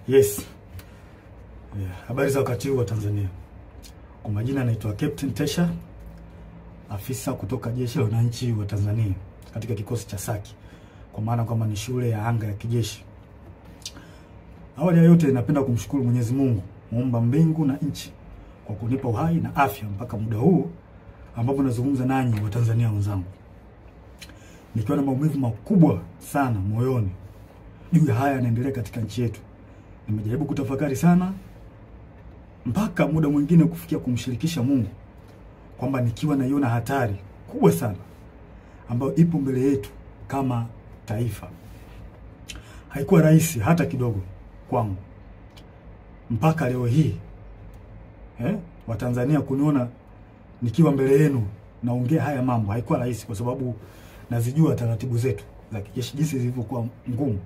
Yes. Habari za wakati huu wa Tanzania. Kwa majina naitwa Captain Tesha, afisa kutoka Jeshi la Wananchi wa Tanzania katika kikosi cha Saki, kwa maana kwamba ni shule ya anga ya kijeshi. Awali ya yote napenda kumshukuru Mwenyezi Mungu, muumba mbingu na nchi, kwa kunipa uhai na afya mpaka muda huu ambapo nazungumza nanyi wa Tanzania wenzangu. Nikiwa na maumivu makubwa sana moyoni juu ya haya yanaendelea katika nchi yetu. Nimejaribu kutafakari sana mpaka muda mwingine kufikia kumshirikisha Mungu kwamba nikiwa naiona hatari kubwa sana ambayo ipo mbele yetu kama taifa. Haikuwa rahisi hata kidogo kwangu mpaka leo hii Watanzania kuniona nikiwa mbele yenu naongea haya mambo. Haikuwa rahisi kwa sababu nazijua taratibu zetu za kijeshi jinsi zilivyokuwa ngumu,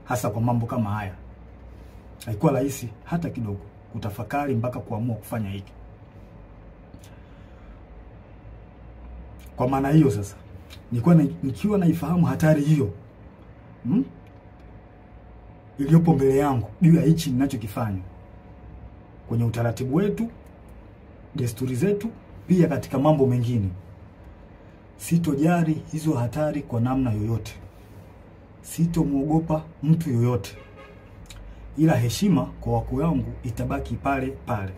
hasa kwa mambo kama haya. Haikuwa rahisi hata kidogo kutafakari mpaka kuamua kufanya hiki. Kwa maana hiyo sasa, nikiwa naifahamu hatari hiyo iliyopo mbele yangu juu ya hichi ninachokifanya kwenye utaratibu wetu, desturi zetu, pia katika mambo mengine, sitojali hizo hatari kwa namna yoyote. Sitomuogopa mtu yoyote, ila heshima kwa wakuu wangu itabaki pale pale.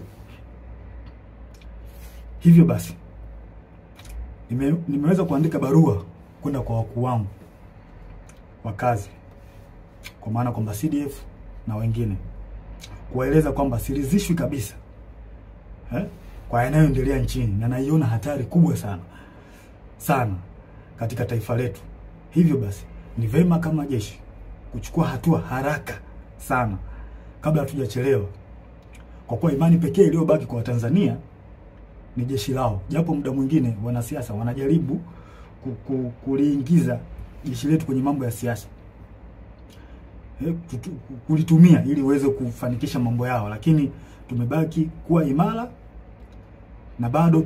Hivyo basi nimeweza kuandika barua kwenda kwa wakuu wangu wa kazi, kwa maana kwamba CDF na wengine, kuwaeleza kwamba siridhishwi kabisa kwa yanayoendelea nchini, na naiona hatari kubwa sana katika taifa letu. Hivyo basi ni vema kama jeshi kuchukua hatua haraka sana kabla hatujachelewa, kwa kuwa imani pekee iliyobaki kwa Tanzania ni jeshi lao. Japo muda mwingine wanasiasa wanajaribu kuliingiza jeshi letu kwenye mambo ya siasa, kulitumia ili uweze kufanikisha mambo yao, lakini tumebaki kuwa imara na bado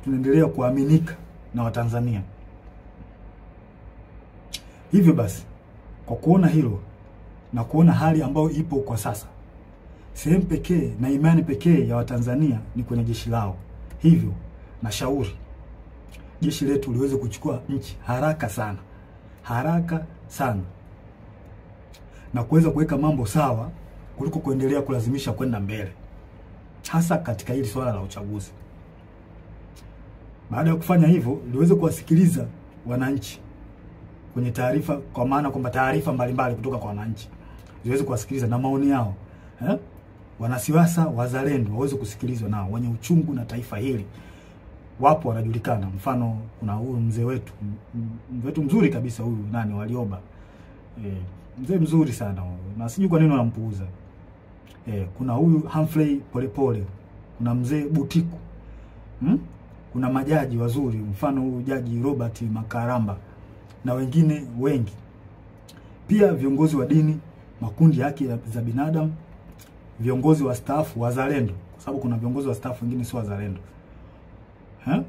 tunaendelea kuaminika na Watanzania. Hivyo basi, kwa kuona hilo na kuona hali ambayo ipo kwa sasa, sehemu pekee na imani pekee ya Watanzania ni kwenye jeshi lao. Hivyo nashauri jeshi letu liweze kuchukua nchi haraka sana na kuweza kuweka mambo sawa kuliko kuendelea kulazimisha kwenda mbele, hasa katika hili swala la uchaguzi. Baada ya kufanya hivyo, liweze kuwasikiliza wananchi kwenye taarifa, kwa maana kwamba taarifa mbalimbali kutoka kwa wananchi ziweze kuwasikiliza na maoni yao. Wanasiasa wazalendo waweze kusikilizwa nao, wenye uchungu na taifa hili wapo, wanajulikana. Mfano, kuna huyu mzee wetu mzuri kabisa, huyu Warioba, mzee mzuri sana huyu, na sijui kwa nini wanampuuza. Kuna huyu Humphrey Polepole, kuna mzee Butiku, kuna majaji wazuri, mfano huyu Jaji Robert Makaramba na wengine wengi. Pia viongozi wa dini, makundi ya haki za binadamu, viongozi wa stafu wazalendo, kwa sababu kuna viongozi wa stafu wengine sio wazalendo.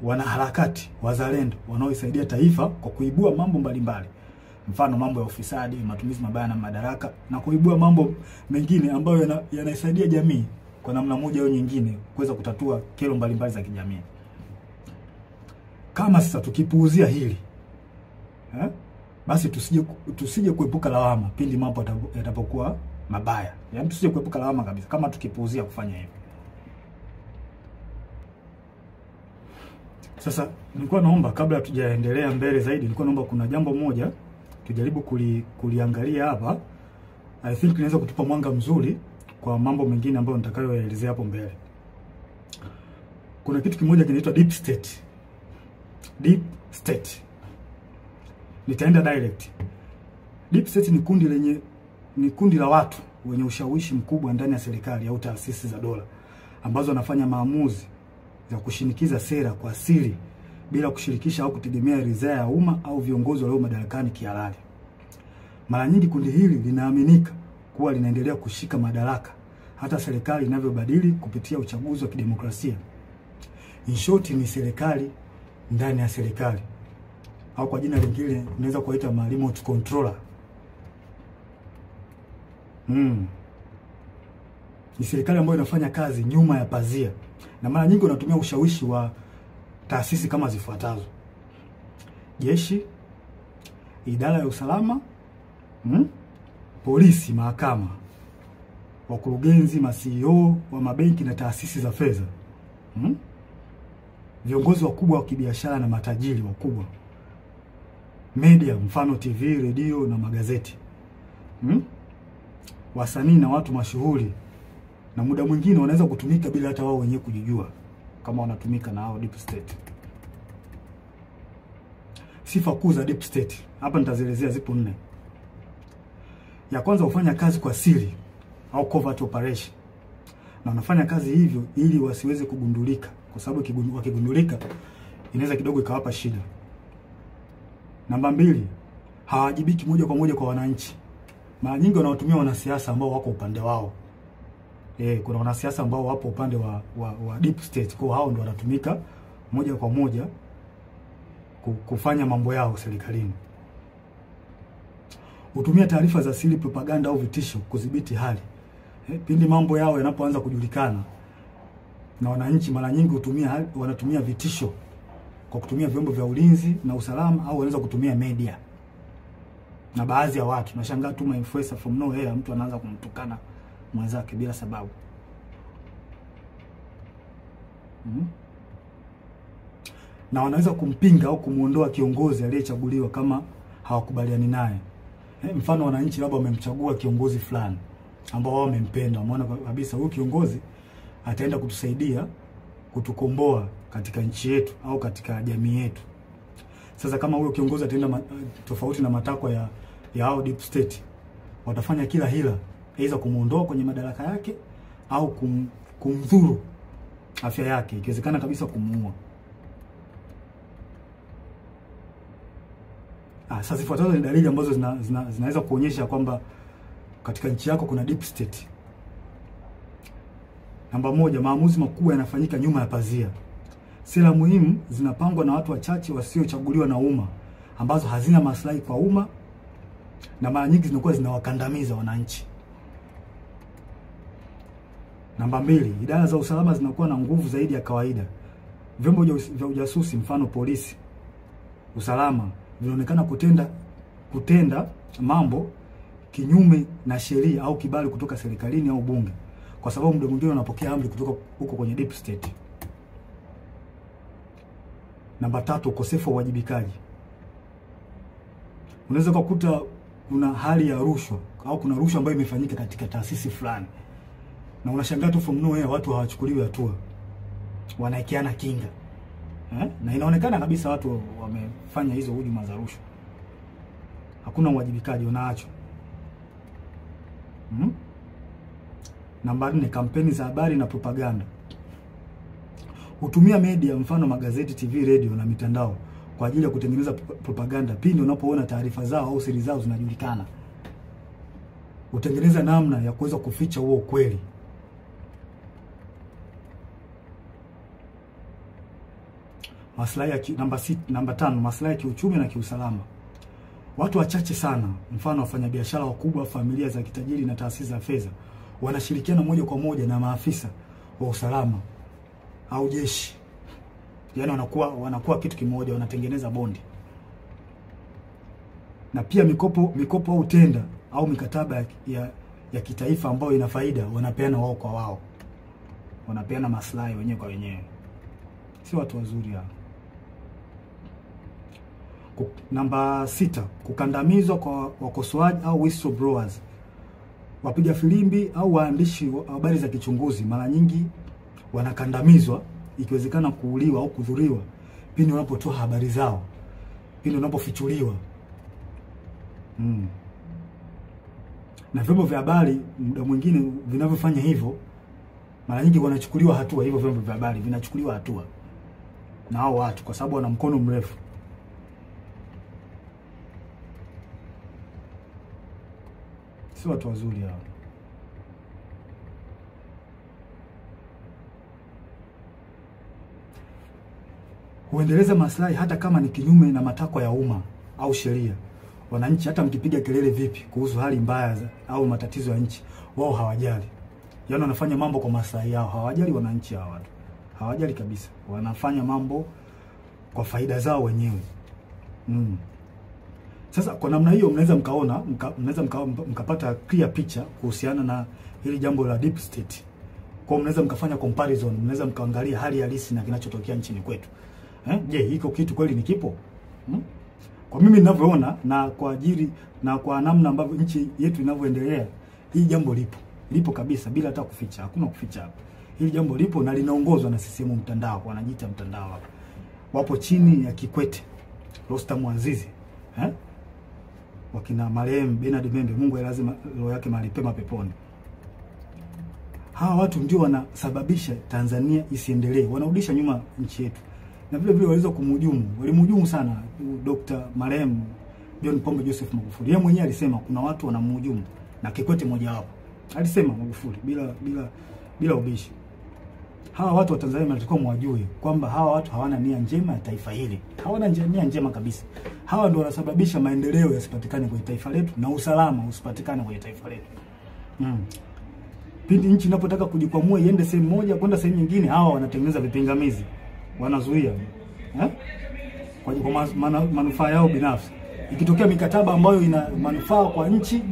Wanaharakati wazalendo wanaoisaidia taifa kwa kuibua mambo mbalimbali, mfano mambo ya ufisadi, matumizi mabaya na madaraka, na kuibua mambo mengine ambayo yanaisaidia jamii kwa namna moja au nyingine kuweza kutatua kero mbalimbali za kijamii. Kama sasa tukipuuzia hili, basi tusije kuepuka lawama pindi mambo yatapokuwa mabaya. Yaani tusije kuepuka lawama kabisa kama tukipuuzia kufanya hivyo. Sasa nilikuwa naomba, kabla hatujaendelea mbele zaidi, nilikuwa naomba kuna jambo moja tujaribu kuliangalia hapa. I think inaweza kutupa mwanga mzuri kwa mambo mengine ambayo nitakayoelezea hapo mbele. Kuna kitu kimoja kinaitwa deep state. Deep state. Nitaenda direct. Deep state ni kundi la watu wenye ushawishi mkubwa ndani ya serikali au taasisi za dola, ambazo wanafanya maamuzi za kushinikiza sera kwa siri bila kushirikisha au kutegemea ridhaa ya umma au viongozi walio madarakani kihalali. Mara nyingi kundi hili linaaminika kuwa linaendelea kushika madaraka hata serikali inavyobadili kupitia uchaguzi wa kidemokrasia. In short, ni serikali ndani ya serikali, au kwa jina lingine unaweza kuita remote controller. Ni serikali ambayo inafanya kazi nyuma ya pazia, na mara nyingi wanatumia ushawishi wa taasisi kama zifuatazo: jeshi, idara ya usalama, polisi, mahakama, wakurugenzi, ma-CEO wa mabenki na taasisi za fedha, viongozi wakubwa wa kibiashara na matajiri wakubwa, media, mfano TV, redio na magazeti, wasanii na watu mashuhuri, na muda mwingine wanaweza kutumika bila hata wao wenyewe kujijua kama wanatumika na hao deep state. Sifa kuu za deep state hapa nitazielezea, zipo 4. Ya kwanza, hufanya kazi kwa siri au covert operation, na wanafanya kazi hivyo ili wasiweze kugundulika, kwa sababu wakigundulika inaweza kidogo ikawapa shida. Namba 2, hawajibiki moja kwa moja kwa wananchi. Mara nyingi wanawatumia wanasiasa ambao wako upande wao. Kuna wanasiasa ambao wapo upande wa deep state, kwa hao ndio wanatumika moja kwa moja kufanya mambo yao serikalini. Hutumia taarifa za siri, propaganda au vitisho kudhibiti hali. Pindi mambo yao yanapoanza kujulikana na wananchi, mara nyingi wanatumia vitisho kwa kutumia vyombo vya ulinzi na usalama, au wanaweza kutumia media. Na baadhi ya watu nashangaa tu influencer from nowhere, mtu anaanza kumtukana mwenzake bila sababu. Na wanaweza kumpinga au kumuondoa kiongozi aliyechaguliwa kama hawakubaliani naye. Mfano, wananchi labda wamemchagua kiongozi fulani ambao wao wamempenda, umeona kabisa huyu kiongozi ataenda kutusaidia kutukomboa katika nchi yetu au katika jamii yetu. Sasa kama huyo kiongozi ataenda tofauti na matakwa ya hao deep state, watafanya kila hila aidha kumuondoa kwenye madaraka yake au kumdhuru afya yake, ikiwezekana kabisa kumuua. Sasa zifuatazo ni dalili ambazo zinaweza kuonyesha kwamba katika nchi yako kuna deep state. Namba 1, maamuzi makubwa yanafanyika nyuma ya pazia. Sera muhimu zinapangwa na watu wachache wasiochaguliwa na umma, ambazo hazina maslahi kwa umma, na mara nyingi zinakuwa zinawakandamiza wananchi. Namba 2, idara za usalama zinakuwa na nguvu zaidi ya kawaida. Vyombo vya ujasusi, mfano polisi, usalama, vinaonekana kutenda mambo kinyume na sheria au kibali kutoka serikalini au bunge, kwa sababu muda mwingine wanapokea amri kutoka huko kwenye deep state. Namba 3, ukosefu wa uwajibikaji. Unaweza kukuta kuna hali ya rushwa au kuna rushwa ambayo imefanyika katika taasisi fulani, na unashangaa tu from nowhere watu hawachukuliwi hatua, wanaekeana kinga. Na inaonekana kabisa watu wamefanya hizo hujuma za rushwa. Hakuna uwajibikaji, unaachwa. Namba 4, kampeni za habari na propaganda. Hutumia media, mfano magazeti, TV, radio na mitandao kwa ajili ya kutengeneza propaganda pindi unapoona taarifa zao au siri zao zinajulikana. Hutengeneza namna ya kuweza kuficha huo ukweli. Maslahi ya namba 5, maslahi ya kiuchumi na kiusalama. Watu wachache sana, mfano wafanyabiashara wakubwa, familia za kitajiri na taasisi za fedha, wanashirikiana moja kwa moja na maafisa wa usalama au jeshi. Yaani wanakuwa kitu kimoja, wanatengeneza bondi. Na pia mikopo au tenda au mikataba ya kitaifa ambayo ina faida, wanapeana wao kwa wao. Wanapeana maslahi wenyewe kwa wenyewe. Si watu wazuri hao. Namba 6, kukandamizwa kwa wakosoaji au whistleblowers. Wapiga filimbi au waandishi wa habari za kichunguzi mara nyingi wanakandamizwa, ikiwezekana kuuliwa au kudhuriwa pindi wanapotoa habari zao, pindi wanapofichuliwa. Na vyombo vya habari muda mwingine vinavyofanya hivyo, mara nyingi wanachukuliwa hatua. Hivyo vyombo vya habari vinachukuliwa hatua na hao watu kwa sababu wana mkono mrefu. Si watu wazuri hao. Huendeleza maslahi hata kama ni kinyume na matakwa ya umma au sheria. wananchi hata mkipiga kelele vipi kuhusu hali mbaya au matatizo ya nchi, wao hawajali. Yaani wanafanya mambo kwa maslahi yao, hawajali wananchi hawa watu. Hawajali kabisa. Wanafanya mambo kwa faida zao wenyewe. Sasa kwa namna hiyo mnaweza mkapata clear picture kuhusiana na hili jambo la deep state. Kwa mnaweza mkafanya comparison, mnaweza mkaangalia hali halisi na kinachotokea nchini kwetu. Je, hiko kitu kweli ni kipo? Kwa mimi ninavyoona na kwa ajili na kwa namna ambavyo nchi yetu inavyoendelea, hii jambo lipo. Lipo kabisa bila hata kuficha. Hakuna kuficha hapa. Hili jambo lipo na linaongozwa na CCM mtandao, wanajiita mtandao hapa. Wapo chini ya Kikwete, Rostam Azizi, wakina marehemu Bernard Membe, Mungu lazima roho yake mahali pema peponi. Hawa watu ndio wanasababisha Tanzania isiendelee, wanarudisha nyuma nchi yetu. Na vile vile waliweza walimhujumu sana Dr. marehemu John Pombe Joseph Magufuli. Yeye mwenyewe alisema kuna watu wanamhujumu na Kikwete mmoja wapo. Alisema Magufuli bila ubishi. Hawa watu wa Tanzania wanatakiwa mwajue kwamba hawa watu hawana nia njema ya taifa hili. Hawana nia njema kabisa. Hawa ndio wanasababisha maendeleo yasipatikane kwenye taifa letu na usalama usipatikane kwenye taifa letu. Pindi nchi inapotaka kujikwamua iende sehemu moja kwenda sehemu nyingine, hawa wanatengeneza vipingamizi. Wanazuia. Kwa manufaa yao binafsi. Ikitokea mikataba ambayo ina manufaa kwa nchi,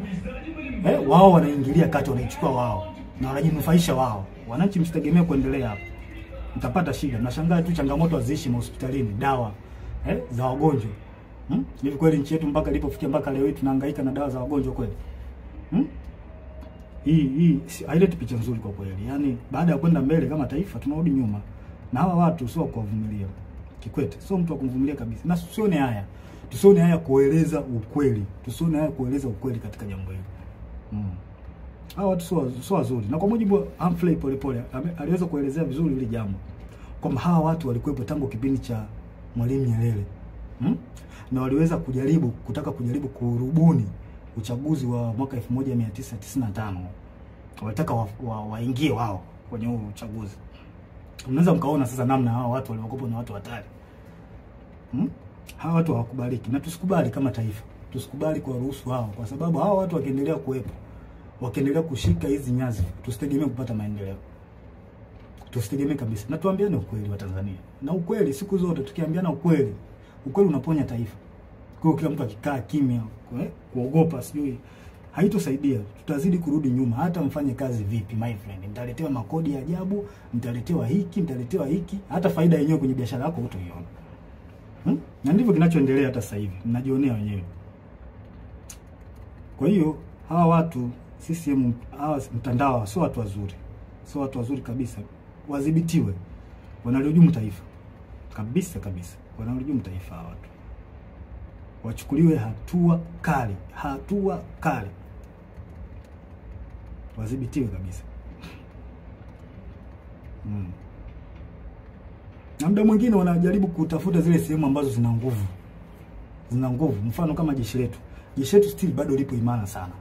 wao wanaingilia kati, wanaichukua wao na wanajinufaisha wao. Wananchi msitegemee kuendelea hapo. Mtapata shida. Mnashangaa tu changamoto haziishi hospitalini, dawa za wagonjwa. Hivi kweli nchi yetu mpaka ilipofikia mpaka leo hii tunahangaika na dawa za wagonjwa kweli? Hii haileti picha nzuri kwa kweli. Yaani baada ya kwenda mbele kama taifa tunarudi nyuma. Na hawa watu sio kuwavumilia. Kikwete sio mtu wa kumvumilia kabisa. Na tusione haya. Tusione haya kueleza ukweli. Tusione haya kueleza ukweli katika jambo hili. Hawa watu sio wazuri. Na kwa mujibu wa Humphrey Polepole aliweza kuelezea vizuri hili jambo. Kwamba hawa watu walikuwepo tangu kipindi cha Mwalimu Nyerere. Na waliweza kutaka kujaribu kurubuni uchaguzi wa mwaka 1995. Walitaka waingie wao kwenye huo uchaguzi. Mnaweza mkaona sasa namna hawa watu waliokopa na watu hatari. Hawa watu hawakubaliki na tusikubali kama taifa. Tusikubali kwa ruhusu hao kwa sababu hawa watu wakiendelea kuwepo, wakiendelea kushika hizi nyazi, tusitegemee kupata maendeleo. Tusitegemee kabisa. Na tuambiane ukweli wa Tanzania. Na ukweli siku zote tukiambiana ukweli, ukweli unaponya taifa. Kwa kila mtu akikaa kimya, kuogopa sijui haitosaidia. Tutazidi kurudi nyuma hata mfanye kazi vipi my friend. Mtaletewa makodi ya ajabu, mtaletewa hiki, hata faida yenyewe kwenye biashara yako hutaiona. Na ndivyo kinachoendelea hata sasa hivi. Mnajionea wenyewe. Kwa hiyo hawa watu CCM hawa mtandao sio watu wazuri. Sio watu wazuri kabisa. Wadhibitiwe. Wanalihujumu taifa. Kabisa. Wanalihujumu taifa hawa watu. Wachukuliwe hatua kali. Wadhibitiwe kabisa. Na muda mwingine wanajaribu kutafuta zile sehemu ambazo zina nguvu. Mfano kama jeshi letu. Jeshi letu still bado lipo imara sana.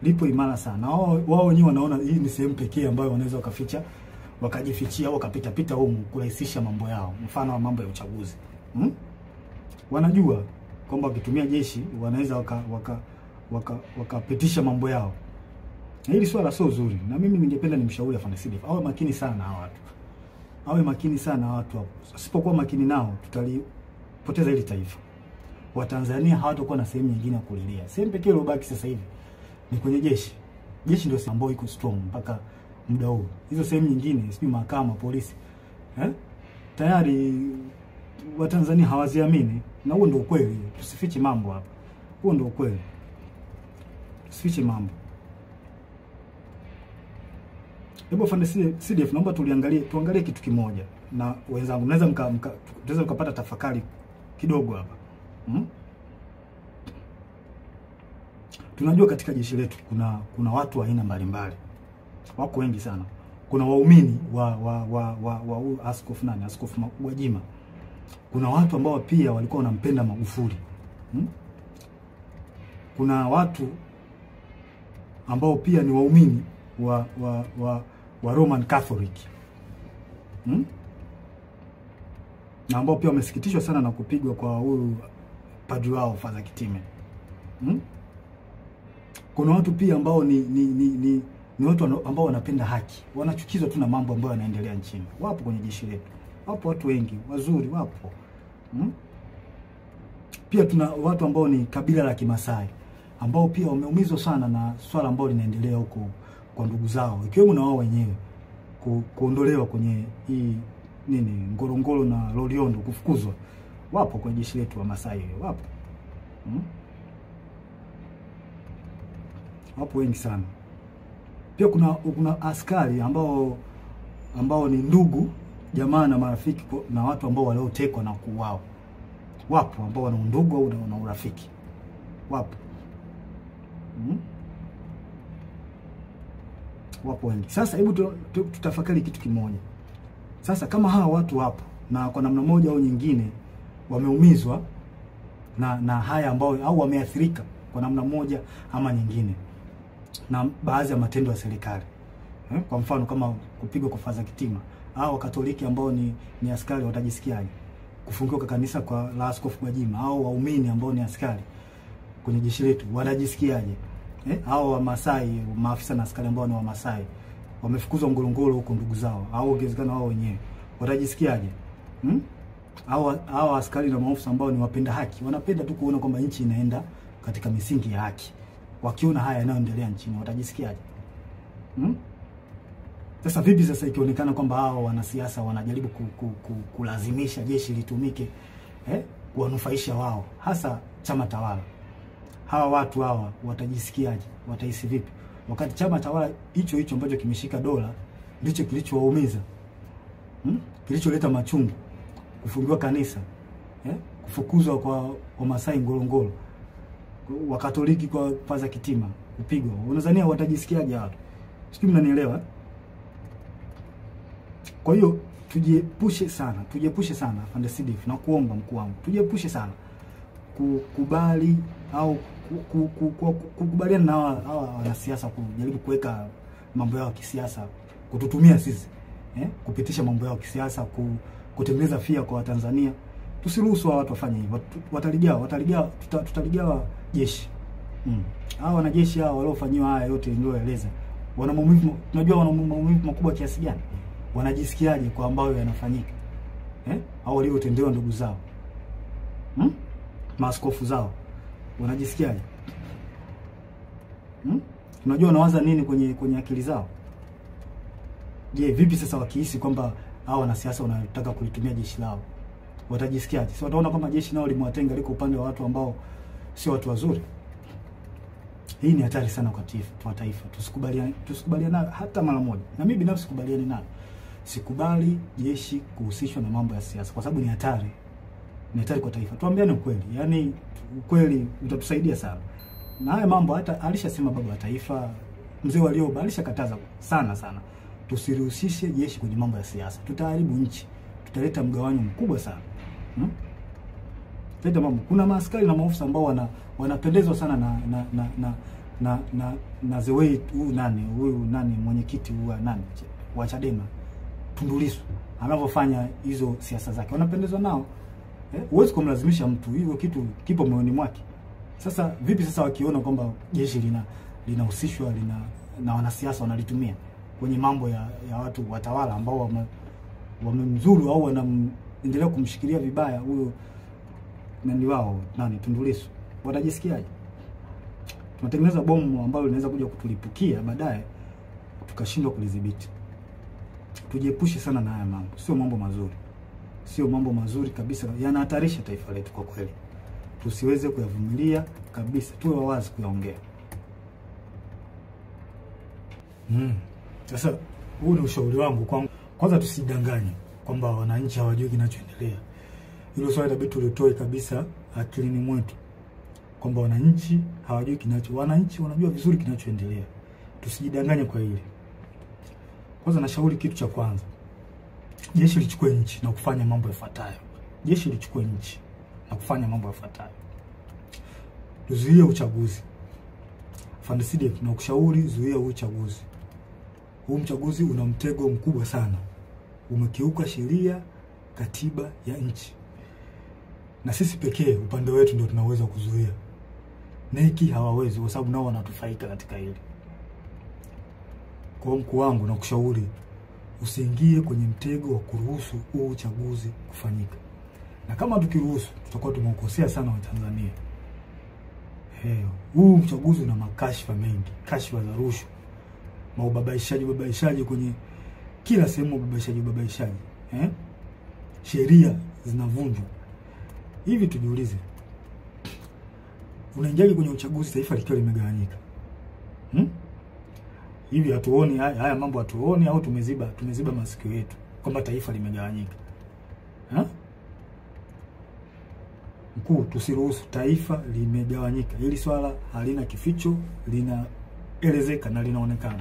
Lipo imara sana. Wao wenyewe wanaona hii ni sehemu pekee ambayo wanaweza wakajifichia au wakapita huko kurahisisha mambo yao. Mfano wa mambo ya uchaguzi. Wanajua kwamba wakitumia jeshi wanaweza wakapitisha mambo yao. Na hili swala sio zuri. Na mimi ningependa nimshauri afanye CDF. Awe makini sana hawa watu. Asipokuwa makini nao tutalipoteza hili taifa. Watanzania hawatakuwa na sehemu nyingine ya kulilia. Sehemu pekee iliyobaki sasa hivi ni kwenye jeshi. Jeshi ndio sehemu ambayo iko strong mpaka muda huu. Hizo sehemu nyingine, sijui mahakama, polisi, tayari Watanzania hawaziamini, na huo ndio ukweli. Tusifiche mambo hapa. Huo ndio ukweli. Tusifiche mambo. Hebu afande CDF, naomba tuangalie kitu kimoja na wenzangu. Tunaweza mkapata tafakari kidogo hapa. Tunajua katika jeshi letu kuna watu wa aina mbalimbali. Wako wengi sana. Kuna waumini wa Askofu Gwajima. Kuna watu ambao pia walikuwa wanampenda Magufuli. Kuna watu ambao pia ni waumini wa Roman Catholic. Na ambao pia wamesikitishwa sana na kupigwa kwa huyu padri wao Father Kitime. Kuna watu pia ambao ni watu ambao wanapenda haki, wanachukizwa tu na mambo ambayo yanaendelea nchini. Wapo kwenye jeshi letu, wapo watu wengi wazuri, wapo. Pia tuna watu ambao ni kabila la Kimasai ambao pia wameumizwa sana na swala ambalo linaendelea huko kwa ndugu zao, ikiwemo na wao wenyewe kuondolewa kwenye hii Ngorongoro na Loliondo, kufukuzwa. Wapo kwenye jeshi letu wa Masai, wapo. Wapo wengi sana. Pia kuna askari ambao ni ndugu, jamaa na marafiki na watu ambao waliotekwa na kuuawa. Wapo ambao wana undugu au na urafiki. Wapo. Wapo wengi. Sasa hebu tutafakari kitu kimoja. Sasa kama hawa watu wapo na kwa namna moja au nyingine wameumizwa na haya ambao au wameathirika kwa namna moja ama nyingine na baadhi ya matendo ya serikali. Kwa mfano kama kupigwa kwa Father Kitime, au Wakatoliki ambao ni askari watajisikiaje? Kufungiwa kwa kanisa kwa la Askofu Gwajima, au waumini ambao ni askari kwenye jeshi letu watajisikiaje? Au wa Masai, maafisa na askari ambao ni wa Masai wamefukuzwa Ngorongoro huko ndugu zao, au ongezekana wao wenyewe watajisikiaje? Au askari na maafisa ambao ni wapenda haki, wanapenda tu kuona kwamba nchi inaenda katika misingi ya haki, wakiona haya yanayoendelea nchini watajisikiaje? Sasa vipi sasa ikionekana kwamba hao wanasiasa wanajaribu kulazimisha jeshi litumike kuwanufaisha wao, hasa chama tawala? Hawa watu hawa watajisikiaje? Watahisi vipi? Wakati chama tawala hicho ambacho kimeshika dola ndicho kilichowaumiza, kilicholeta machungu, kufungiwa kanisa, kufukuzwa kwa Wamasai Ngorongoro, Wakatoliki kwa Father Kitime kupigwa. Unadhania watajisikiaje watu? Sijui mnanielewa? Kwa hiyo tujiepushe sana Afande Sidif, na kuomba mkuu wangu, tujiepushe sana kukubali au kukubaliana na hawa wanasiasa kujaribu kuweka mambo yao kisiasa, kututumia sisi kupitisha mambo yao kisiasa, kutengeneza fia kwa Watanzania. Tusiruhusu watu wafanye hivyo. Tutaligawa jeshi. Hao wanajeshi hao waliofanywa haya yote nilioeleza, wana maumivu, tunajua wana maumivu makubwa kiasi gani. Wanajisikiaje kwa ambayo yanafanyika? Au waliotendewa ndugu zao, maaskofu zao, wanajisikiaje? Tunajua wanawaza nini kwenye akili zao. Je, vipi sasa wakihisi kwamba hao wanasiasa wanataka kulitumia jeshi lao, watajisikiaje? Si wataona kama jeshi nao limewatenga, liko upande wa watu ambao sio watu wazuri? Hii ni hatari sana kwa taifa. Tusikubaliane hata mara moja. Na mimi binafsi sikubaliani nayo. Sikubali jeshi kuhusishwa na mambo ya siasa, kwa sababu ni hatari. Ni hatari kwa taifa. Tuambiane ukweli. Yaani ukweli utatusaidia sana. Na haya mambo hata alishasema baba wa taifa Mzee Warioba, alishakataza sana. Tusirihusishe jeshi kwenye mambo ya siasa. Tutaharibu nchi. Tutaleta mgawanyo mkubwa sana. Kuna maaskari na maofisa ambao wanapendezwa sana na the way huyu mwenyekiti wa Chadema Tundu Lissu anavyofanya hizo siasa zake, wanapendezwa nao. Huwezi kumlazimisha mtu, hivyo kitu kipo moyoni mwake. Sasa vipi sasa wakiona kwamba jeshi linahusishwa na wanasiasa wanalitumia kwenye mambo ya watu watawala ambao wamemzuru au wanaendelea kumshikilia vibaya huyo wao Tundu Lissu, watajisikiaje? Tunatengeneza bomu ambalo linaweza kuja kutulipukia baadaye tukashindwa kulidhibiti. Tujiepushe sana na haya mambo. Sio mambo mazuri kabisa. Yanahatarisha taifa letu kwa kweli. Tusiweze kuyavumilia kabisa. Tuwe wawazi kuyaongea. Sasa huu ni ushauri wangu kwanza tusidanganye kwamba wananchi hawajui kinachoendelea. Hilo swali inabidi tulitoe kabisa akilini mwetu kwamba wananchi hawajui wananchi wanajua vizuri kinachoendelea. Tusijidanganye kwa hili. Kwanza nashauri kitu cha kwanza, jeshi lichukue nchi na kufanya mambo yafuatayo. Tuzuie uchaguzi. Afande Sidif, na kushauri zuia uchaguzi. Huu mchaguzi una mtego mkubwa sana. Umekiuka sheria, katiba ya nchi. Na sisi pekee upande wetu ndio tunaweza kuzuia. Neki hawawezi, kwa sababu nao wanatufaika katika hili. Kwa mkuu wangu na kushauri usiingie kwenye mtego wa kuruhusu huu uchaguzi kufanyika. Na kama tukiruhusu, tutakuwa tumekosea sana Watanzania. Huu uchaguzi una makashfa mengi, kashfa za rushwa, ubabaishaji kwenye kila sehemu, ubabaishaji. Sheria zinavunjwa. Hivi tujiulize, unaingiaje kwenye uchaguzi taifa likiwa limegawanyika? Hivi hatuoni haya mambo, hatuoni au tumeziba masikio yetu kwamba taifa limegawanyika? Mkuu, tusiruhusu taifa limegawanyika. Hili swala halina kificho, linaelezeka na linaonekana.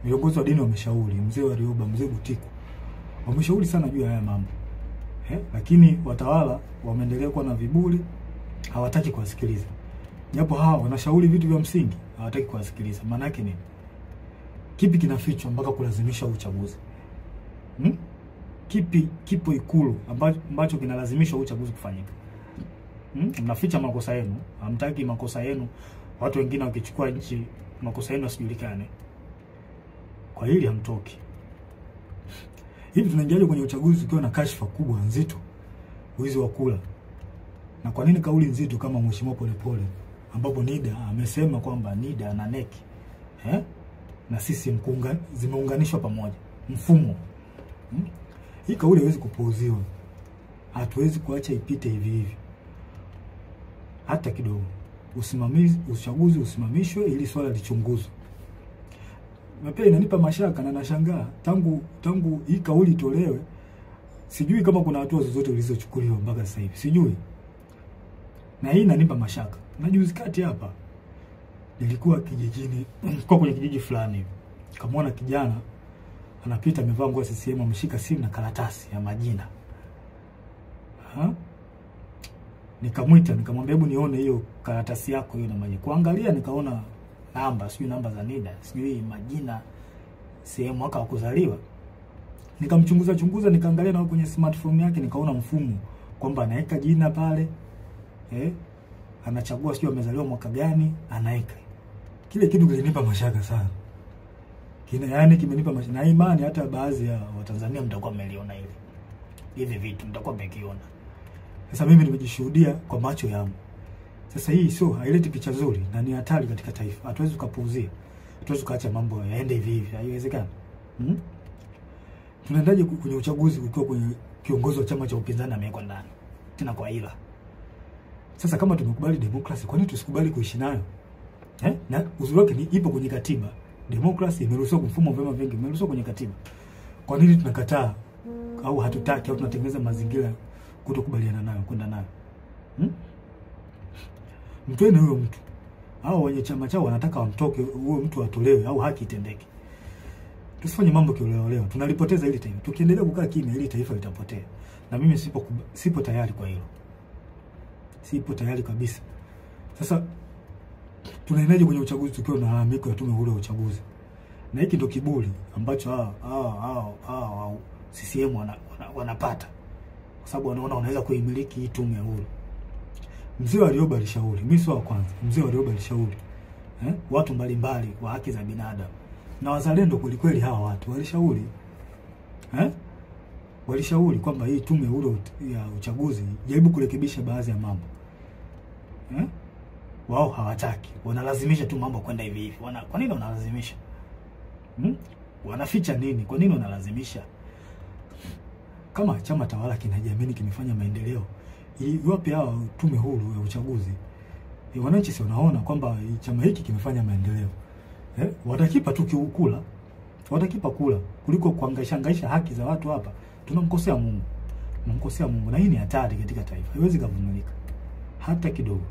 Viongozi wa dini wameshauri, mzee Warioba, mzee Butiku, wameshauri sana juu ya haya mambo. Lakini watawala wameendelea kuwa na viburi, hawataki kuwasikiliza. Japo hawa wanashauri vitu vya msingi, hawataki kuwasikiliza. Maana yake nini? Kipi kinafichwa mpaka kulazimisha uchaguzi? Kipi kipo Ikulu ambacho kinalazimisha uchaguzi kufanyika? Mnaficha makosa yenu, hamtaki makosa yenu watu wengine wakichukua nchi makosa yenu yasijulikane. Kwa hili hamtoki. Hivi tunaingiaje kwenye uchaguzi ukiwa na kashfa kubwa nzito, wizi wa kula? Na kwa nini kauli nzito kama Mheshimiwa Polepole, ambapo NIDA amesema kwamba NIDA na NEC na sisi zimeunganishwa pamoja mfumo? Hii kauli haiwezi kupuuziwa. Hatuwezi kuacha ipite hivi hivi hata kidogo. Uchaguzi usimamishwe ili swala lichunguzwe. Na pia inanipa mashaka na nashangaa tangu hii kauli itolewe, sijui kama kuna hatua zozote zilizochukuliwa mpaka sasa hivi. Sijui. Na hii inanipa mashaka. Na juzi kati hapa nilikuwa kijijini, kwa kwenye kijiji fulani. Kamwona kijana anapita amevaa nguo ya CCM, ameshika simu na karatasi ya majina. Nikamwita, nikamwambia hebu nione hiyo karatasi yako hiyo na majina. Kuangalia nikaona namba, sijui namba za NIDA, sijui majina, sehemu, mwaka wa kuzaliwa. Nikamchunguza, nikaangalia na kwenye smartphone yake nikaona mfumo kwamba anaweka jina pale. Anachagua sijui amezaliwa mwaka gani, anaweka. Kile kitu kilinipa mashaka sana. Kimenipa mashaka. Na imani hata baadhi ya Watanzania mtakuwa mmeliona hili. Hivi vitu mtakuwa mmekiona. Sasa mimi nimejishuhudia kwa macho yangu. Sasa hii sio, haileti picha nzuri na ni hatari katika taifa. Hatuwezi kupuuzia. Hatuwezi kuacha mambo yaende hivi hivi. Haiwezekani. Tunaendaje kwenye uchaguzi ukiwa kwenye kiongozi wa chama cha upinzani amewekwa ndani? Tena kwa hila. Sasa kama tumekubali demokrasi, kwa nini tusikubali kuishi nayo? Na uzuri wake ni ipo kwenye katiba. Demokrasi imeruhusiwa, mfumo wa vyama vingi imeruhusiwa kwenye katiba. Kwa nini tunakataa au hatutaki au tunatengeneza mazingira kutokubaliana nayo, kwenda nayo? Mtoeni huyo mtu. Hao wenye chama chao wanataka wamtoke, huyo mtu atolewe au haki itendeke. Tusifanye mambo kioleo. Tunalipoteza hili taifa. Tukiendelea kukaa kimya hili taifa litapotea. Na mimi sipo tayari kwa hilo. Sipo tayari kabisa. Sasa tunaendaje kwenye uchaguzi tukiwa na lalamiko ya tume huru ya uchaguzi? Na hiki ndio kiburi ambacho CCM wanapata. Kwa sababu wanaona wanaweza kuimiliki hii tume huru. Mzee Warioba alishauri, mimi sio wa kwanza. Mzee Warioba alishauri watu mbalimbali wa haki za binadamu na wazalendo kweli hawa watu walishauri walishauri kwamba hii tume huru ya uchaguzi jaribu kurekebisha baadhi ya mambo. Wao hawataki, wanalazimisha tu mambo kwenda hivi hivi. Kwa nini wanalazimisha? Wanaficha nini? Kwa nini wanalazimisha? Kama chama tawala kinajiamini kimefanya maendeleo, iwape hao tume huru ya uchaguzi. Wananchi si wanaona kwamba chama hiki kimefanya maendeleo. Watakipa tu kula. Watakipa kula kuliko kuhangaisha haki za watu hapa. Tunamkosea Mungu. Tunamkosea Mungu na hii ni hatari katika taifa. Haiwezi kuvumilika hata kidogo.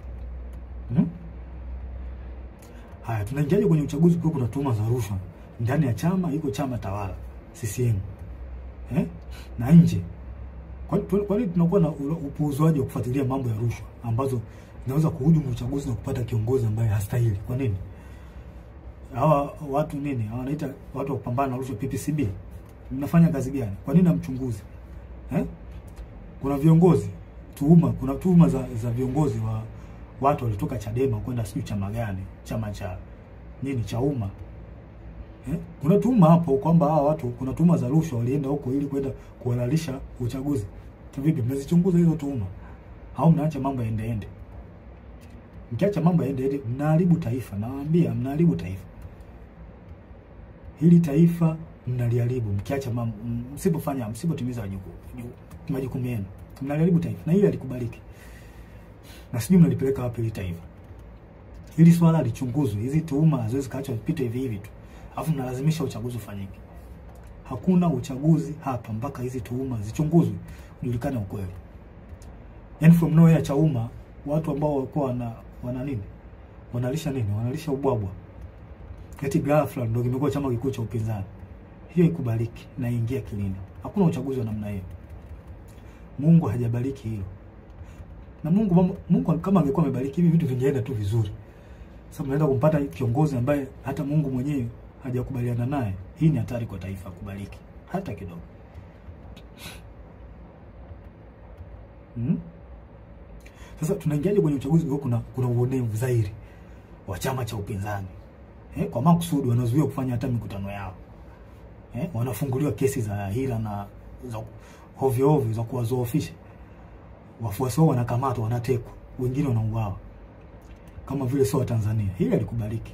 Haya, tunaingiaje kwenye uchaguzi kwa kuna tuhuma za rushwa ndani ya chama, iko chama tawala CCM na nje? Kwa nini tunakuwa na upuuzwaji wa kufuatilia mambo ya rushwa ambazo zinaweza kuhujumu uchaguzi na kupata kiongozi ambaye hastahili? Kwa nini? Hawa watu nini? Wanaita watu wa kupambana na rushwa PPCB. Mnafanya kazi gani? Kwa nini hamchunguzi? Kuna viongozi kuna tuhuma za viongozi wa watu walitoka Chadema kwenda sijui chama gani, chama cha nini cha umma. Kuna tuhuma hapo kwamba hawa watu, kuna tuhuma za rushwa, walienda huko ili kwenda kuhalalisha uchaguzi. Vipi, mmezichunguza hizo tuhuma? Au mnaacha mambo yaende? Mkiacha mambo yaende, mnaharibu taifa. Nawaambia, mnaharibu taifa. Hili taifa mnaliharibu mkiacha mambo, msipotimiza majukumu yenu. Mnaliharibu taifa, na hili alikubaliki. Na sijui mnalipeleka wapi hili taifa. Hili swala lichunguzwe. Hizi tuhuma haziwezi kaachwa zipite hivi hivi tu. Alafu mnalazimisha uchaguzi ufanyike. Hakuna uchaguzi hapa mpaka hizi tuhuma zichunguzwe, ujulikane ukweli. And from nowhere Chauma, watu ambao walikuwa wana nini? Wanalisha nini? Wanalisha ubwabwa. Eti ghafla ndio kimekuwa chama kikuu cha upinzani. Hiyo ikubaliki na ingia kilini. Hakuna uchaguzi wa namna hiyo. Mungu hajabariki hilo. Na Mungu kama angekuwa amebariki hivi vitu vingeenda tu vizuri. Sasa mnaenda kumpata kiongozi ambaye hata Mungu mwenyewe hajakubaliana naye. Hii ni hatari kwa taifa kubariki hata kidogo. Sasa tunaingiaje kwenye uchaguzi kwa kuna uonevu zaidi wa chama cha upinzani? Kwa makusudi wanazuia kufanya hata mikutano yao. Wanafunguliwa kesi za hila na za ovyo za kuwazoofisha. Wafuasi wao wanakamatwa, wanatekwa, wengine wanauawa. Kama vile sio Tanzania. Hili halikubaliki.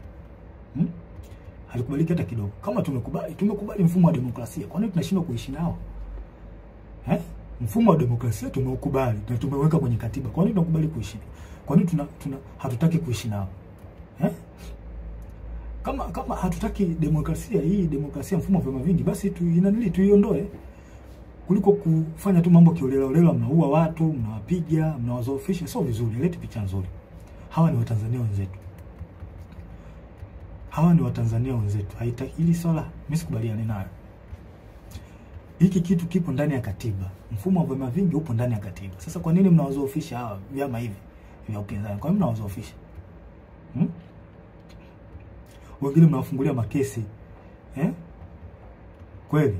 Halikubaliki hata kidogo. Kama tumekubali mfumo wa demokrasia, kwa nini tunashindwa kuishi nao? Mfumo wa demokrasia tumeukubali na tumeweka kwenye katiba. Kwa nini tunakubali kuishi? Kwa nini hatutaki kuishi nao? Kama hatutaki demokrasia, hii demokrasia mfumo wa vyama vingi, basi tuiondoe. Kuliko kufanya tu mambo kiolela, mnaua watu, mnawapiga, mnawazoofisha, sio vizuri, leti picha nzuri. Hawa ni Watanzania wenzetu. Haitaki hili swala, mimi sikubaliani nayo. Hiki kitu kipo ndani ya katiba. Mfumo wa vyama vingi upo ndani ya katiba. Sasa kwa nini mnawazoofisha hawa vyama hivi vya upinzani? Kwa nini mnawazoofisha? Wengine mnawafungulia makesi. Kweli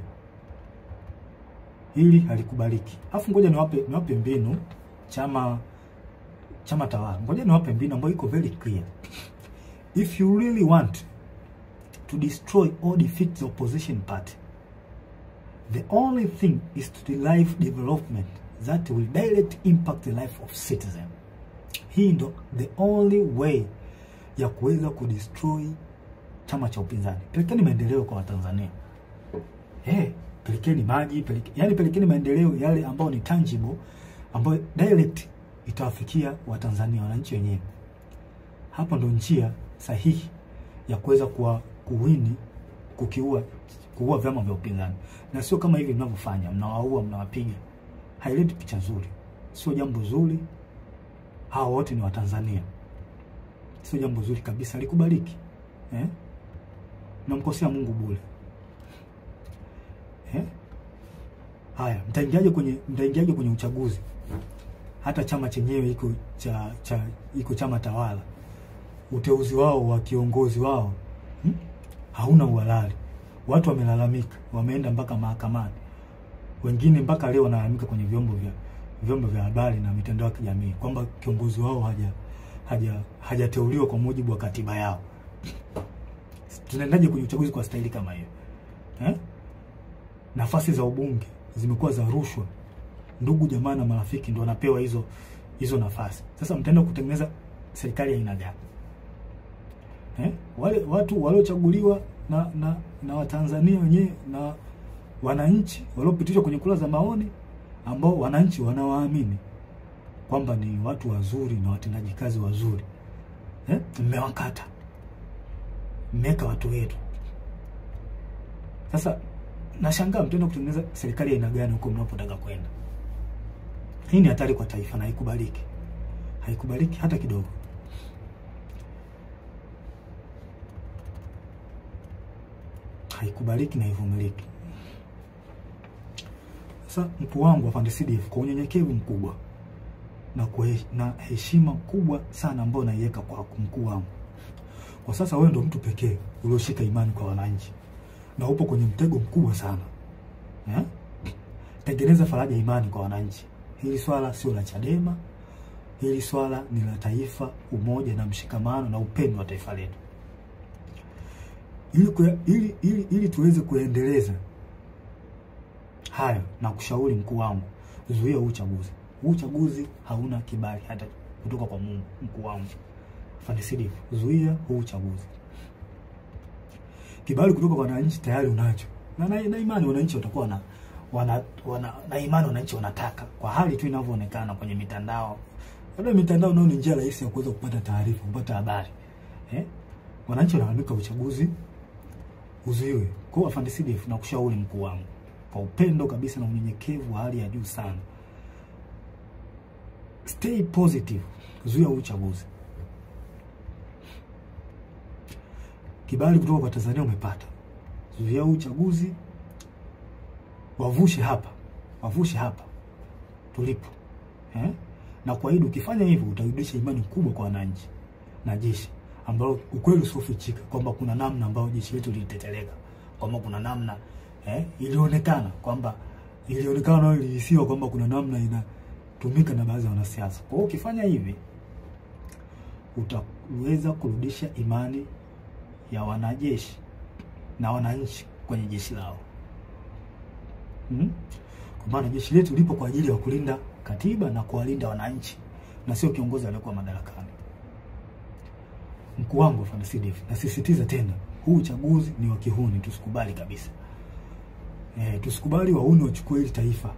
hili halikubaliki. Alafu ngoja niwape mbinu chama tawala. Ngoja niwape mbinu ambayo iko very clear. If you really want to destroy or defeat the opposition party, the only thing is to derive development that will directly impact the life of citizen. Hii ndo the only way ya kuweza kudestroy chama cha upinzani. Pelekeni maendeleo kwa Watanzania. Pelekeni maji, pelekeni maendeleo yale ambao ni tangible, ambao direct itawafikia Watanzania, wananchi wenyewe. Hapo ndo njia sahihi ya kuweza kuua vyama vya upinzani. Na sio kama hivi mnavyofanya, mnawaua, mnawapiga. Haileti picha nzuri. Sio jambo zuri. Hao wote ni Watanzania. Sio jambo zuri kabisa, likubaliki. Mnamkosea Mungu bure. Haya, mtaingiaje kwenye uchaguzi? Hata chama chenyewe iko chama tawala. Uteuzi wao wa kiongozi wao hauna uhalali. Watu wamelalamika, wameenda mpaka mahakamani. Wengine mpaka leo wanalalamika kwenye vyombo vya habari na mitandao ya kijamii kwamba kiongozi wao hajateuliwa kwa mujibu wa katiba yao. Tunaendaje kwenye uchaguzi kwa staili kama hiyo? Nafasi za ubunge zimekuwa za rushwa. Ndugu jamaa na marafiki ndio wanapewa hizo nafasi. Sasa mtaenda kutengeneza serikali ya aina gani? Wale watu waliochaguliwa na Watanzania wenyewe na wananchi waliopitishwa kwenye kura za maoni, ambao wananchi wanawaamini kwamba ni watu wazuri na watendaji kazi wazuri. Mmewakata. Mmeka watu wetu. Sasa nashangaa mtaenda kutengeneza serikali ya aina gani huko mnapotaka kwenda? Hii ni hatari kwa taifa na haikubaliki. Haikubaliki hata kidogo. Haikubaliki na ivumiliki. Sasa mkuu wangu afande CDF, kwa unyenyekevu mkubwa na heshima kubwa sana ambayo naiweka kwa mkuu wangu. Kwa sasa wewe ndio mtu pekee ulioshika imani kwa wananchi. Na upo kwenye mtego mkubwa sana. Tengeneza faraja imani kwa wananchi. Hili swala sio la Chadema. Hili swala ni la taifa, umoja na mshikamano na upendo wa taifa letu. Ili tuweze kuendeleza hayo, na kushauri mkuu wangu, zuia uchaguzi. Uchaguzi hauna kibali hata kutoka kwa Mungu. Mkuu wangu Fandesidi, zuia uchaguzi. Kibali kutoka kwa wananchi tayari unacho. Na imani wananchi watakuwa na imani wananchi wanataka, kwa hali tu inavyoonekana kwenye mitandao. Ndio mitandao nao ni njia rahisi ya kuweza kupata taarifa, kupata habari. Wananchi wanaandika uchaguzi uzuiwe. Kwa Fandesidi, na kushauri mkuu wangu kwa upendo kabisa na unyenyekevu wa hali ya juu sana, stay positive, zuia uchaguzi. Kibali kutoka kwa Tanzania umepata, zuia uchaguzi, wavushe hapa tulipo. Na kuahidi ukifanya hivyo utarudisha imani kubwa kwa wananchi na jeshi, ambao ukweli usiofichika kwamba kuna namna ambayo jeshi letu liliteteleka, kwamba kuna namna ilionekana na ilihisiwa kwamba kuna namna inatumika na baadhi ya wanasiasa. Kwa hiyo ukifanya hivi utaweza kurudisha imani ya wanajeshi na wananchi kwenye jeshi lao. Kwa maana jeshi letu lipo kwa ajili ya kulinda katiba na kuwalinda wananchi, na sio kiongozi aliyekuwa madarakani. Mkuu wangu Fandesidi, nasisitiza tena, huu uchaguzi ni wa kihuni, tusikubali kabisa. Tusikubali wauni wachukue hili taifa.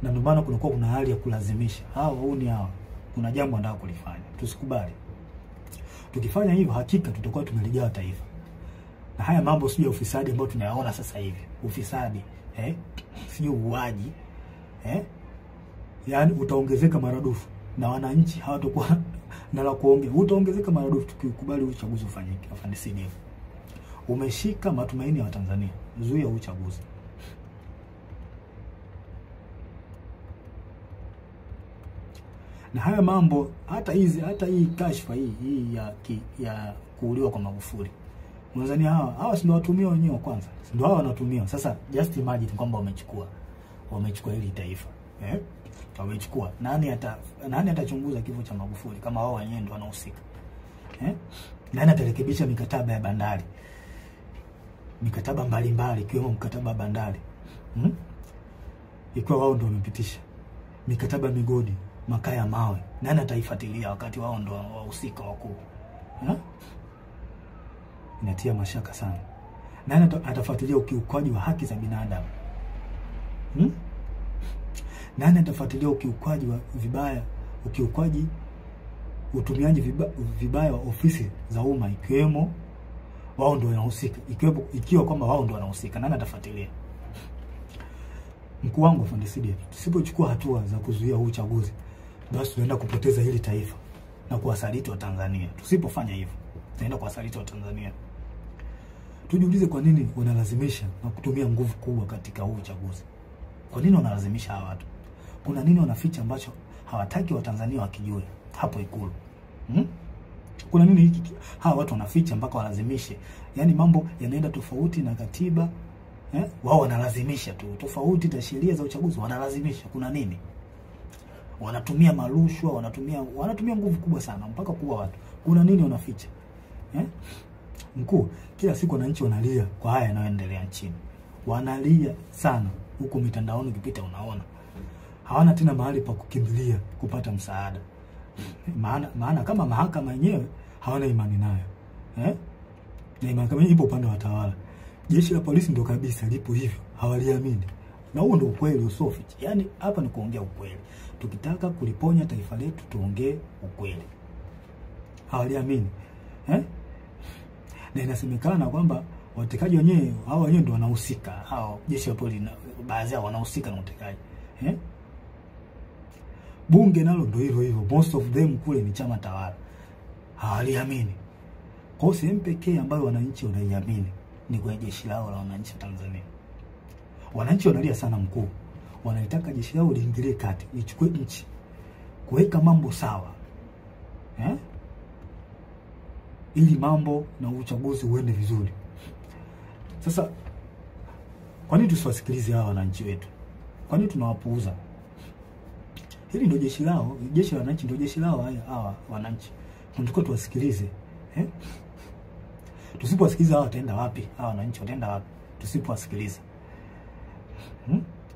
Na ndio maana kuna hali ya kulazimisha. Wauni hawa kuna jambo wanataka kulifanya. Tusikubali. Tukifanya hivyo hakika tutakuwa tumeligawa taifa. Na haya mambo sio ya ufisadi ambao tunayaona sasa hivi. Ufisadi, sio uaji, yaani utaongezeka maradufu na wananchi hawatakuwa na la kuongea. Utaongezeka maradufu tukikubali uchaguzi ufanyike. Fandesidi, umeshika matumaini ya Watanzania, zuia uchaguzi. Na haya mambo hata hii kashfa hii ya kuuliwa kwa Magufuli. Tanzania hawa si ndio watumia wenyewe kwanza. Si ndio hawa wanatumia. Sasa just imagine kwamba wamechukua hili taifa. Wamechukua. Nani atachunguza kifo cha Magufuli kama wao wenyewe ndio wanahusika? Nani atarekebisha mikataba ya bandari? Mikataba mbalimbali ikiwemo mkataba wa bandari. Ikiwa wao ndio wamepitisha. Mikataba migodi, makaa ya mawe. Nani ataifuatilia wakati wao ndio wahusika wakuu? Inatia mashaka sana. Nani atafuatilia ukiukwaji wa haki za binadamu? Nani atafuatilia ukiukwaji wa utumiaji vibaya wa ofisi za umma, ikiwemo wao ndio wanahusika, ikiwa kwamba wao ndio wanahusika? Nani atafuatilia? Mkuu wangu Fandesidi, tusipochukua hatua za kuzuia huu uchaguzi, basi tunaenda kupoteza hili taifa na kuwasaliti wa Tanzania. Tusipofanya hivyo, tunaenda kuwasaliti wa Tanzania. Tujiulize kwa nini wanalazimisha na kutumia nguvu kubwa katika huu uchaguzi. Kwa nini wanalazimisha hawa watu? Kuna nini wanaficha ambacho hawataki wa Tanzania wakijue hapo Ikulu? Kuna nini hiki hawa watu wanaficha mpaka walazimishe? Yaani mambo yanaenda tofauti na katiba, wao wanalazimisha tu. Tofauti na sheria za uchaguzi wanalazimisha. Kuna nini? Wanatumia marushwa, wanatumia nguvu kubwa sana mpaka kuua watu. Kuna nini wanaficha? Mkuu, kila siku wananchi wanalia kwa haya yanayoendelea nchini. Wanalia sana. Huko mitandaoni ukipita unaona. Hawana tena mahali pa kukimbilia kupata msaada. Maana kama mahakama yenyewe hawana imani nayo. Na mahakama ipo upande wa tawala. Jeshi la polisi ndio kabisa lipo hivyo, hawaliamini. Na huo ndio ukweli usofichi. Yaani hapa ni kuongea ukweli. Tukitaka kuliponya taifa letu tuongee ukweli. Hawaliamini. Na inasemekana kwamba watekaji wenyewe hao wenyewe ndio wanahusika. Hao jeshi la polisi baadhi yao wanahusika na utekaji. Bunge nalo ndio hivyo. Most of them kule ni chama tawala. Hawaliamini. Kwa hiyo sehemu pekee ambayo wananchi wanaiamini ni kwa jeshi lao la wananchi wa Tanzania. Wananchi wanalia sana mkuu. Wanataka jeshi lao liingilie kati, lichukue nchi, kuweka mambo sawa. Ili mambo na uchaguzi uende vizuri. Sasa kwa nini tusiwasikilize hawa wananchi wetu? Kwa nini tunawapuuza? Hili ndio jeshi lao, jeshi la wananchi ndio jeshi lao hawa wananchi. Tunataka tuwasikilize. Tusipowasikiliza hawa wataenda wapi? Hawa wananchi wataenda wapi tusipowasikiliza?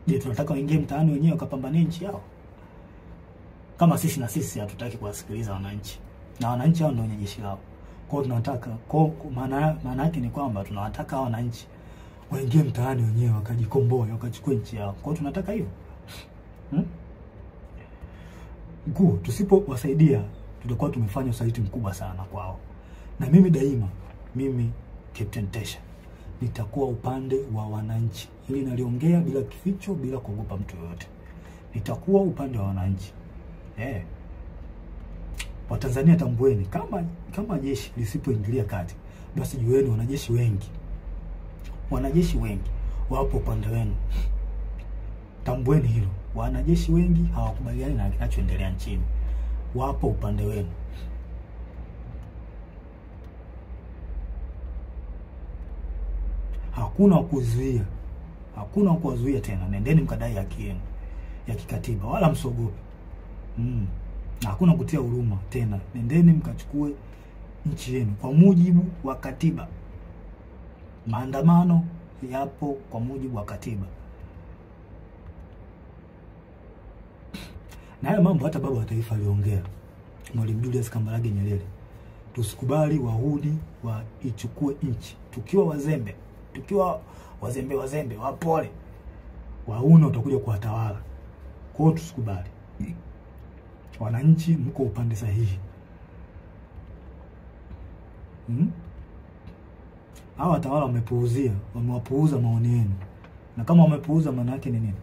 Je, tunataka waingie mtaani wenyewe wakapambanie nchi yao? Kama sisi na sisi hatutaki kuwasikiliza wananchi. Na wananchi hao ndio jeshi lao. Kwa hiyo tunataka maana yake ni kwamba tunawataka hao wananchi waingie mtaani wenyewe wakajikomboe, wakachukue nchi yao. Kwa hiyo tunataka hivyo. Mkuu, tusipowasaidia tutakuwa tumefanya usaliti mkubwa sana kwao. Na mimi daima, mimi Captain Tesha, nitakuwa upande wa wananchi. Hili naliongea bila kificho, bila kuogopa mtu yoyote. Nitakuwa upande wa wananchi. Watanzania tambueni, kama jeshi lisipoingilia kati, basi jueni wanajeshi wengi wapo upande wenu. Tambueni hilo. Wanajeshi wengi hawakubaliani na kinachoendelea nchini. Wapo upande wenu. Hakuna kuzuia. Hakuna kuwazuia tena. Nendeni mkadai haki yenu ya kikatiba, wala msogope. Na hakuna kutia huruma tena. Nendeni mkachukue nchi yenu kwa mujibu wa katiba. Maandamano yapo kwa mujibu wa katiba. Na haya mambo hata baba wa taifa aliongea, Mwalimu Julius Kambarage Nyerere. Tusikubali wahudi waichukue nchi. Tukiwa wazembe, wapole, wauna utakuja kuwatawala. Kwa hiyo tusikubali. Wananchi mko upande sahihi. Hawa watawala wamewapuuza maoni yenu. Na kama wamepuuza maana yake ni nini?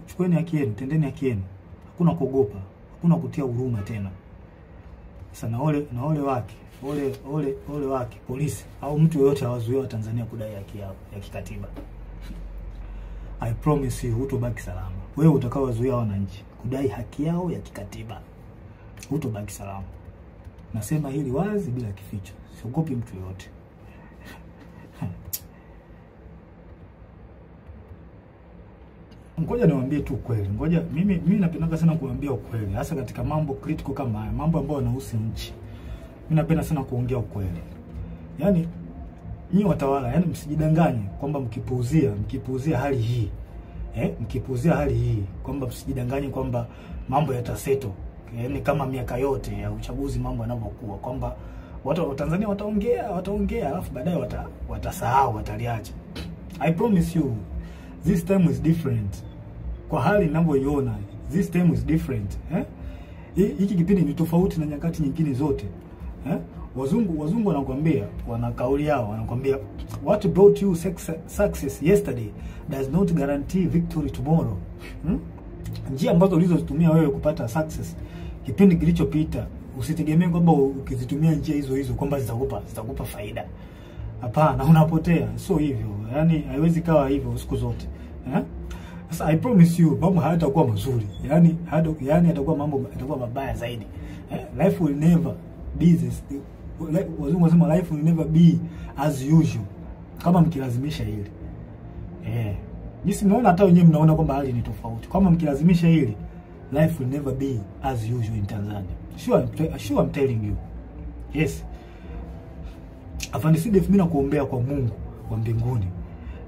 Chukueni haki yenu, tendeni haki yenu. Hakuna kuogopa, hakuna kutia huruma tena. Sasa na ole wake polisi au mtu yoyote hawazuia wa Tanzania kudai haki yao ya kikatiba. I promise you hutobaki salama. Wewe utakaowazuia wananchi kudai haki yao ya kikatiba, hutobaki salama. Nasema hili wazi bila kificho. Siogopi mtu yoyote. Ngoja niwaambie tu ukweli. Mimi napenda sana kuambia ukweli, hasa katika mambo critical kama haya, mambo ambayo yanahusu nchi. Mimi napenda sana kuongea ukweli. Yaani nyinyi watawala, msijidanganye kwamba mkipuuzia hali hii. Mkipuuzia hali hii kwamba msijidanganye kwamba mambo yataseto. Kama miaka yote ya uchaguzi mambo yanavyokuwa, kwamba watu wa Tanzania wataongea alafu baadaye watasahau, wataliacha. I promise you this time is different. Kwa hali ninavyoiona, this time is different. Hiki kipindi ni tofauti na nyakati nyingine zote. Wazungu wanakuambia, wana kauli yao, wanakuambia what brought you success yesterday does not guarantee victory tomorrow. Njia ambazo ulizozitumia wewe kupata success kipindi kilichopita, usitegemee kwamba ukizitumia njia hizo kwamba zitakupa faida. Hapana, unapotea. Sio hivyo. Haiwezi kawa hivyo siku zote. Sasa I promise you mambo hayatakuwa mazuri. Yatakuwa yatakuwa mabaya zaidi. Life will never be this. Wazungu wanasema life will never be as usual kama mkilazimisha hili. Jinsi mnaona hata wenyewe mnaona kwamba hali ni tofauti. Kama mkilazimisha hili, life will never be as usual in Tanzania. Sure I'm telling you. Yes. Afande Sidef, mimi nakuombea kwa Mungu wa mbinguni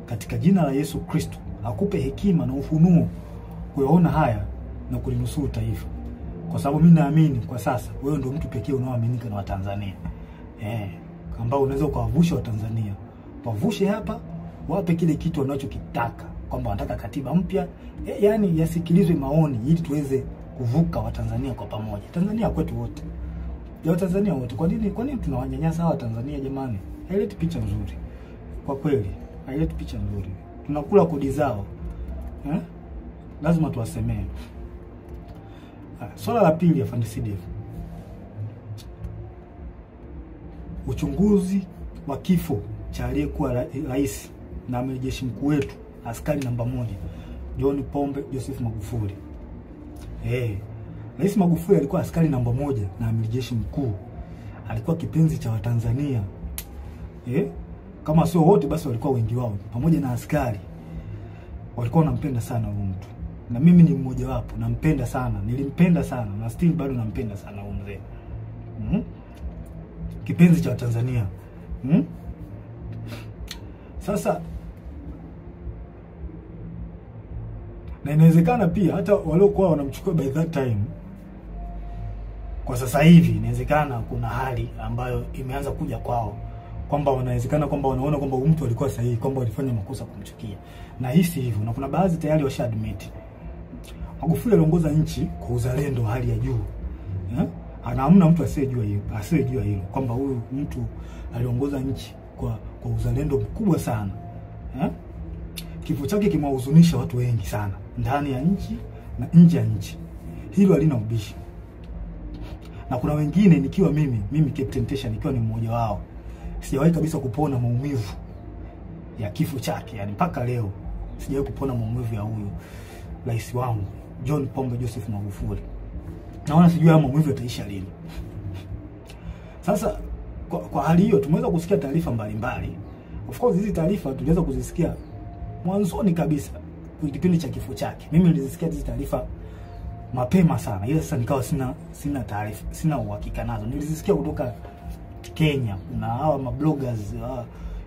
katika jina la Yesu Kristo akupe hekima na ufunuo kuyaona haya na kulinusuru taifa. Kwa sababu mimi naamini kwa sasa wewe ndio mtu pekee unaoaminika na Watanzania. Ambao unaweza kuwavusha Watanzania. Wavushe hapa, wape kile kitu wanachokitaka, kwamba wanataka katiba mpya. Yasikilizwe maoni ili tuweze kuvuka Watanzania kwa pamoja. Tanzania kwetu wote. Ya Tanzania wote. Kwa nini tunawanyanyasa hawa Tanzania jamani? Haileti picha nzuri. Kwa kweli, haileti picha nzuri. Tunakula kodi zao. Lazima tuwasemee. Swala la pili ya Afande Sidef. Uchunguzi wa kifo cha aliyekuwa rais na amiri jeshi mkuu wetu, askari namba 1, John Pombe Joseph Magufuli. Rais Magufuli alikuwa askari namba 1 na amiri jeshi mkuu. Alikuwa kipenzi cha Watanzania. Kama sio wote basi walikuwa wengi wao, pamoja na askari. Walikuwa wanampenda sana huyu mtu. na mimi ni mmoja wapo, nampenda sana, nilimpenda sana na still bado nampenda sana huyu mzee. Kipenzi cha Tanzania. Sasa na inawezekana pia hata waliokuwa wanamchukua by that time, kwa sasa hivi inawezekana kuna hali ambayo imeanza kuja kwao, kwamba wanawezekana kwamba wanaona kwamba mtu alikuwa sahihi, kwamba walifanya makosa kumchukia. Na hisi hivyo, na kuna baadhi tayari washa admit. Magufuli aliongoza nchi kwa uzalendo hali ya juu. Hamna mtu asiyejua hilo kwamba huyu mtu aliongoza nchi kwa uzalendo mkubwa sana. Kifo chake kimewahuzunisha watu wengi sana ndani ya nchi na nje ya nchi. Hilo halina ubishi. Na kuna wengine nikiwa mimi Captain Tesha nikiwa ni mmoja wao, sijawahi kabisa kupona maumivu ya kifo chake. Yani mpaka leo sijawahi kupona maumivu ya huyu rais wangu John Pombe Joseph Magufuli. Naona sijui haya maumivu yataisha lini. Sasa kwa hali hiyo tumeweza kusikia taarifa mbalimbali. Of course hizi taarifa tuliweza kuzisikia mwanzoni kabisa kwa kipindi cha kifo chake. Mimi nilisikia hizi taarifa mapema sana. Ile sasa nikawa sina taarifa, sina uhakika nazo. Nilizisikia kutoka Kenya. Kuna hawa mabloggers,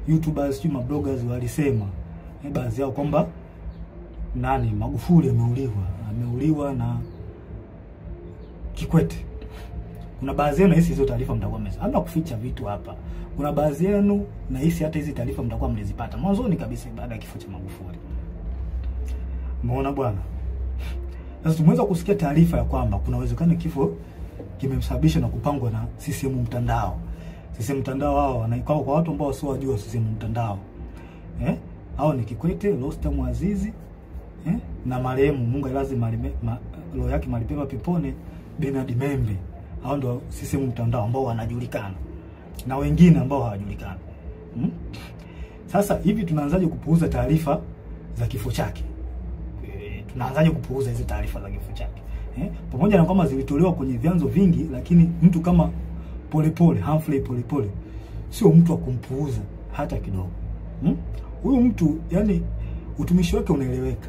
YouTubers, mabloggers walisema baadhi yao kwamba Magufuli ameuliwa na Kikwete. Kuna baadhi yenu hisi hizo taarifa mtakuwa mmeza. Hata kuficha vitu hapa. Kuna baadhi yenu na hisi hata hizi taarifa mtakuwa mlizipata mwanzoni kabisa baada ya kifo cha Magufuli. Umeona bwana? Sasa tumeweza kusikia taarifa ya kwamba kuna uwezekano kifo kimemsababisha na kupangwa na CCM mtandao. CCM mtandao hao kwa watu ambao sio wajua CCM mtandao. Hao ni Kikwete, Rostam Azizi, na marehemu Mungu lazima roho yake malipema peponi Bernard Membe. Hao ndio CCM mtandao ambao wanajulikana. Na wengine ambao hawajulikana. Sasa hivi tunaanzaje kupuuza taarifa za kifo chake? Tunaanzaje kupuuza hizo taarifa za kifo chake? Pamoja na kwamba zilitolewa kwenye vyanzo vingi, lakini mtu kama Humphrey Polepole sio mtu wa kumpuuza hata kidogo. Huyu mtu yani utumishi wake unaeleweka.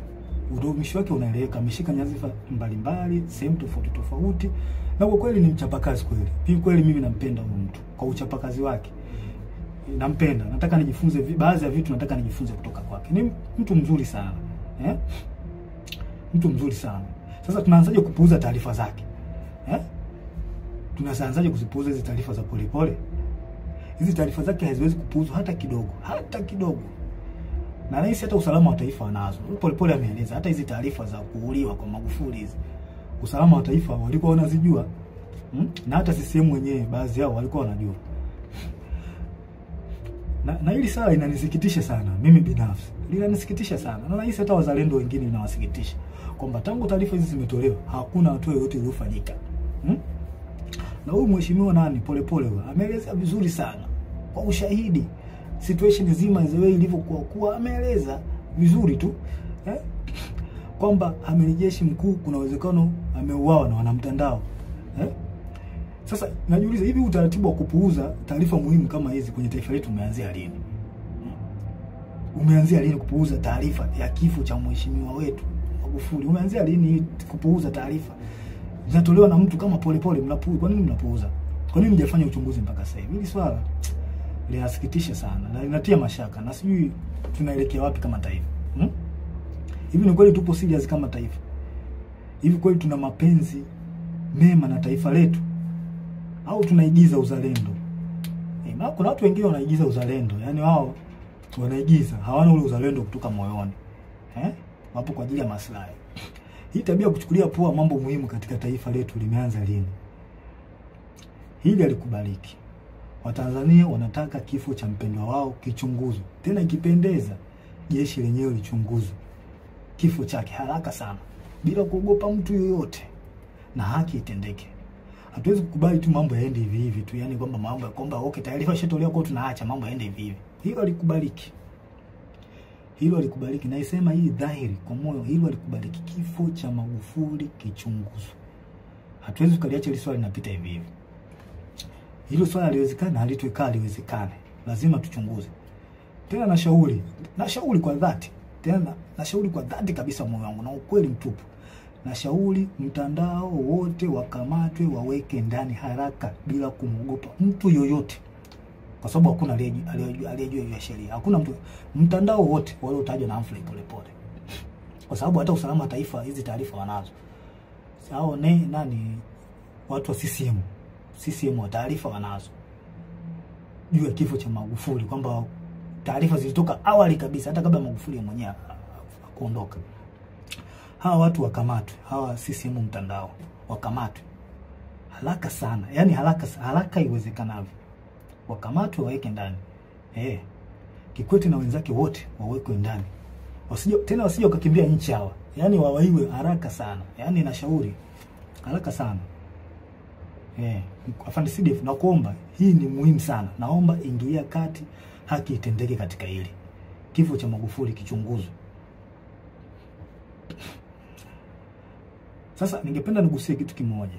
Ameshika nyadhifa mbalimbali, sehemu tofauti. Na kwa kweli ni mchapakazi kweli. Kweli mimi nampenda huyu mtu kwa uchapakazi wake. Nampenda. Nataka nijifunze baadhi ya vitu, nataka nijifunze kutoka kwake. Ni mtu mzuri sana. Mtu mzuri sana. Sasa tunaanzaje kupuuza taarifa zake? Tunaanzaje kuzipuuza hizo taarifa za Polepole? Hizi taarifa zake haziwezi kupuuzwa hata kidogo. Na rais hata usalama wa taifa wanazo. Polepole ameeleza hata hizi taarifa za kuuliwa kwa Magufuli hizi, usalama wa taifa walikuwa wanazijua. Na hata CCM wenyewe baadhi yao walikuwa wanajua. Na hili swala linanisikitisha sana mimi binafsi. Linanisikitisha sana. Na rais hata wazalendo wengine linawasikitisha kwamba tangu taarifa hizi zimetolewa hakuna hatua yoyote iliyofanyika. Na huyu mheshimiwa Polepole ameeleza vizuri sana kwa ushahidi situation nzima zewe ilivyokuwa ameeleza vizuri tu kwamba amiri jeshi mkuu kuna uwezekano ameuawa na wanamtandao. Sasa najiuliza hivi utaratibu wa kupuuza taarifa muhimu kama hizi kwenye taifa letu umeanzia lini? Umeanzia lini kupuuza taarifa ya kifo cha mheshimiwa wetu Magufuli? Umeanzia lini kupuuza taarifa zinatolewa na mtu kama Polepole? Kwa nini mnapuuza? Kwa nini mjafanya uchunguzi mpaka sasa hivi? Hili swala linasikitisha sana na linatia mashaka, na sijui tunaelekea wapi kama taifa. Hivi ni kweli tupo serious kama taifa? Hivi kweli tuna mapenzi mema na taifa letu au tunaigiza uzalendo? Kuna watu wengine wanaigiza uzalendo, yani wao wanaigiza, hawana ule uzalendo kutoka moyoni. Wapo kwa ajili ya maslahi. Hii tabia kuchukulia poa mambo muhimu katika taifa letu limeanza lini? Hili alikubaliki. Watanzania wanataka kifo cha mpendwa wao kichunguzwe. Tena ikipendeza jeshi lenyewe lichunguzwe kifo chake haraka sana bila kuogopa mtu yoyote, na haki itendeke. Hatuwezi kukubali tu mambo yaende hivi hivi tu, yani kwamba mambo ya kwamba taarifa ishatolewa kwa tunaacha mambo yaende hivi hivi. Hilo alikubaliki. Na isema hii dhahiri kwa moyo, hilo alikubaliki. Kifo cha Magufuli kichunguzwe. Hatuwezi kukaliacha ile swali linapita hivi hivi. Hilo swala haliwezekana, haliwezekane. Lazima tuchunguze. Tena nashauri kwa dhati tena nashauri kwa dhati kabisa moyo wangu na ukweli mtupu, nashauri mtandao wote wakamatwe, waweke ndani haraka bila kumwogopa mtu yoyote, kwa sababu hakuna aliyejua hiyo sheria. Hakuna mtu, mtandao wote waliotajwa na Humphrey Polepole, kwa sababu hata usalama wa taifa hizi taarifa wanazo. Hao nani watu wa CCM wa taarifa wanazo juu ya kifo cha Magufuli, kwamba taarifa zilitoka awali kabisa hata kabla Magufuli mwenyewe kuondoka. Hawa watu wakamatwe, hawa CCM mtandao wakamatwe haraka sana, yani haraka iwezekanavyo, wakamatwe waweke ndani. Kikwete na wenzake wote wawekwe ndani, wasije wakakimbia nchi hawa, yani wawaiwe haraka sana, yani nashauri haraka sana. Afande CDF, nakuomba, hii ni muhimu sana, naomba ingilia kati, haki itendeke katika hili. Kifo cha Magufuli kichunguzwe. Sasa ningependa nigusie kitu kimoja.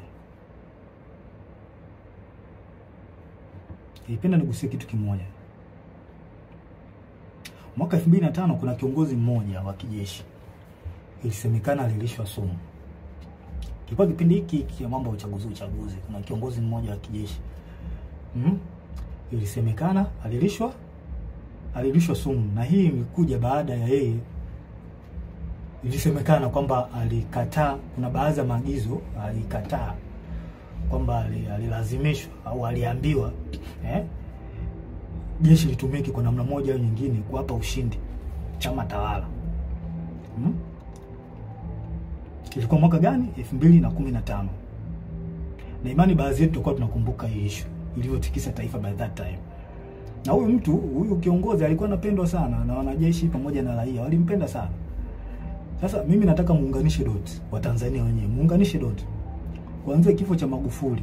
Mwaka 2005 kuna kiongozi mmoja wa kijeshi ilisemekana alilishwa sumu. Kwa kipindi hiki ya mambo ya uchaguzi, kuna kiongozi mmoja wa kijeshi ilisemekana alilishwa sumu, na hii imekuja baada ya yeye, ilisemekana kwamba alikataa, kuna baadhi ya maagizo alikataa, kwamba alilazimishwa au aliambiwa jeshi litumike kwa namna moja au nyingine kuwapa ushindi chama tawala. Ilikuwa mwaka gani? 2015. Na imani baadhi yetu tulikuwa tunakumbuka hii issue iliyotikisa taifa by that time. Na huyu kiongozi alikuwa anapendwa sana na wanajeshi pamoja na raia, walimpenda sana. Sasa mimi nataka muunganishe dots, wa Tanzania wenyewe muunganishe dots. Kuanzia kifo cha Magufuli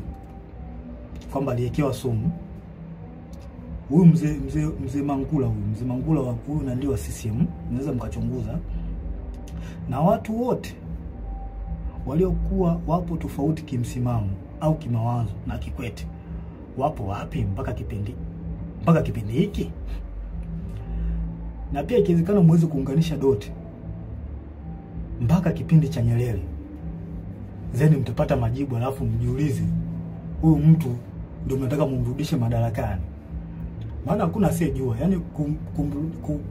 kwamba aliyekewa sumu, huyu mzee Mangula huyu na ndio wa CCM, mnaweza mkachunguza, na watu wote waliokuwa wapo tofauti kimsimamo au kimawazo na Kikwete wapo wapi mpaka kipindi hiki? Na pia ikiwezekana muweze kuunganisha doti mpaka kipindi cha Nyerere, zeni mtapata majibu, alafu mjiulize huyu mtu ndio mnataka mumrudishe madarakani. Maana hakuna asiyejua, yani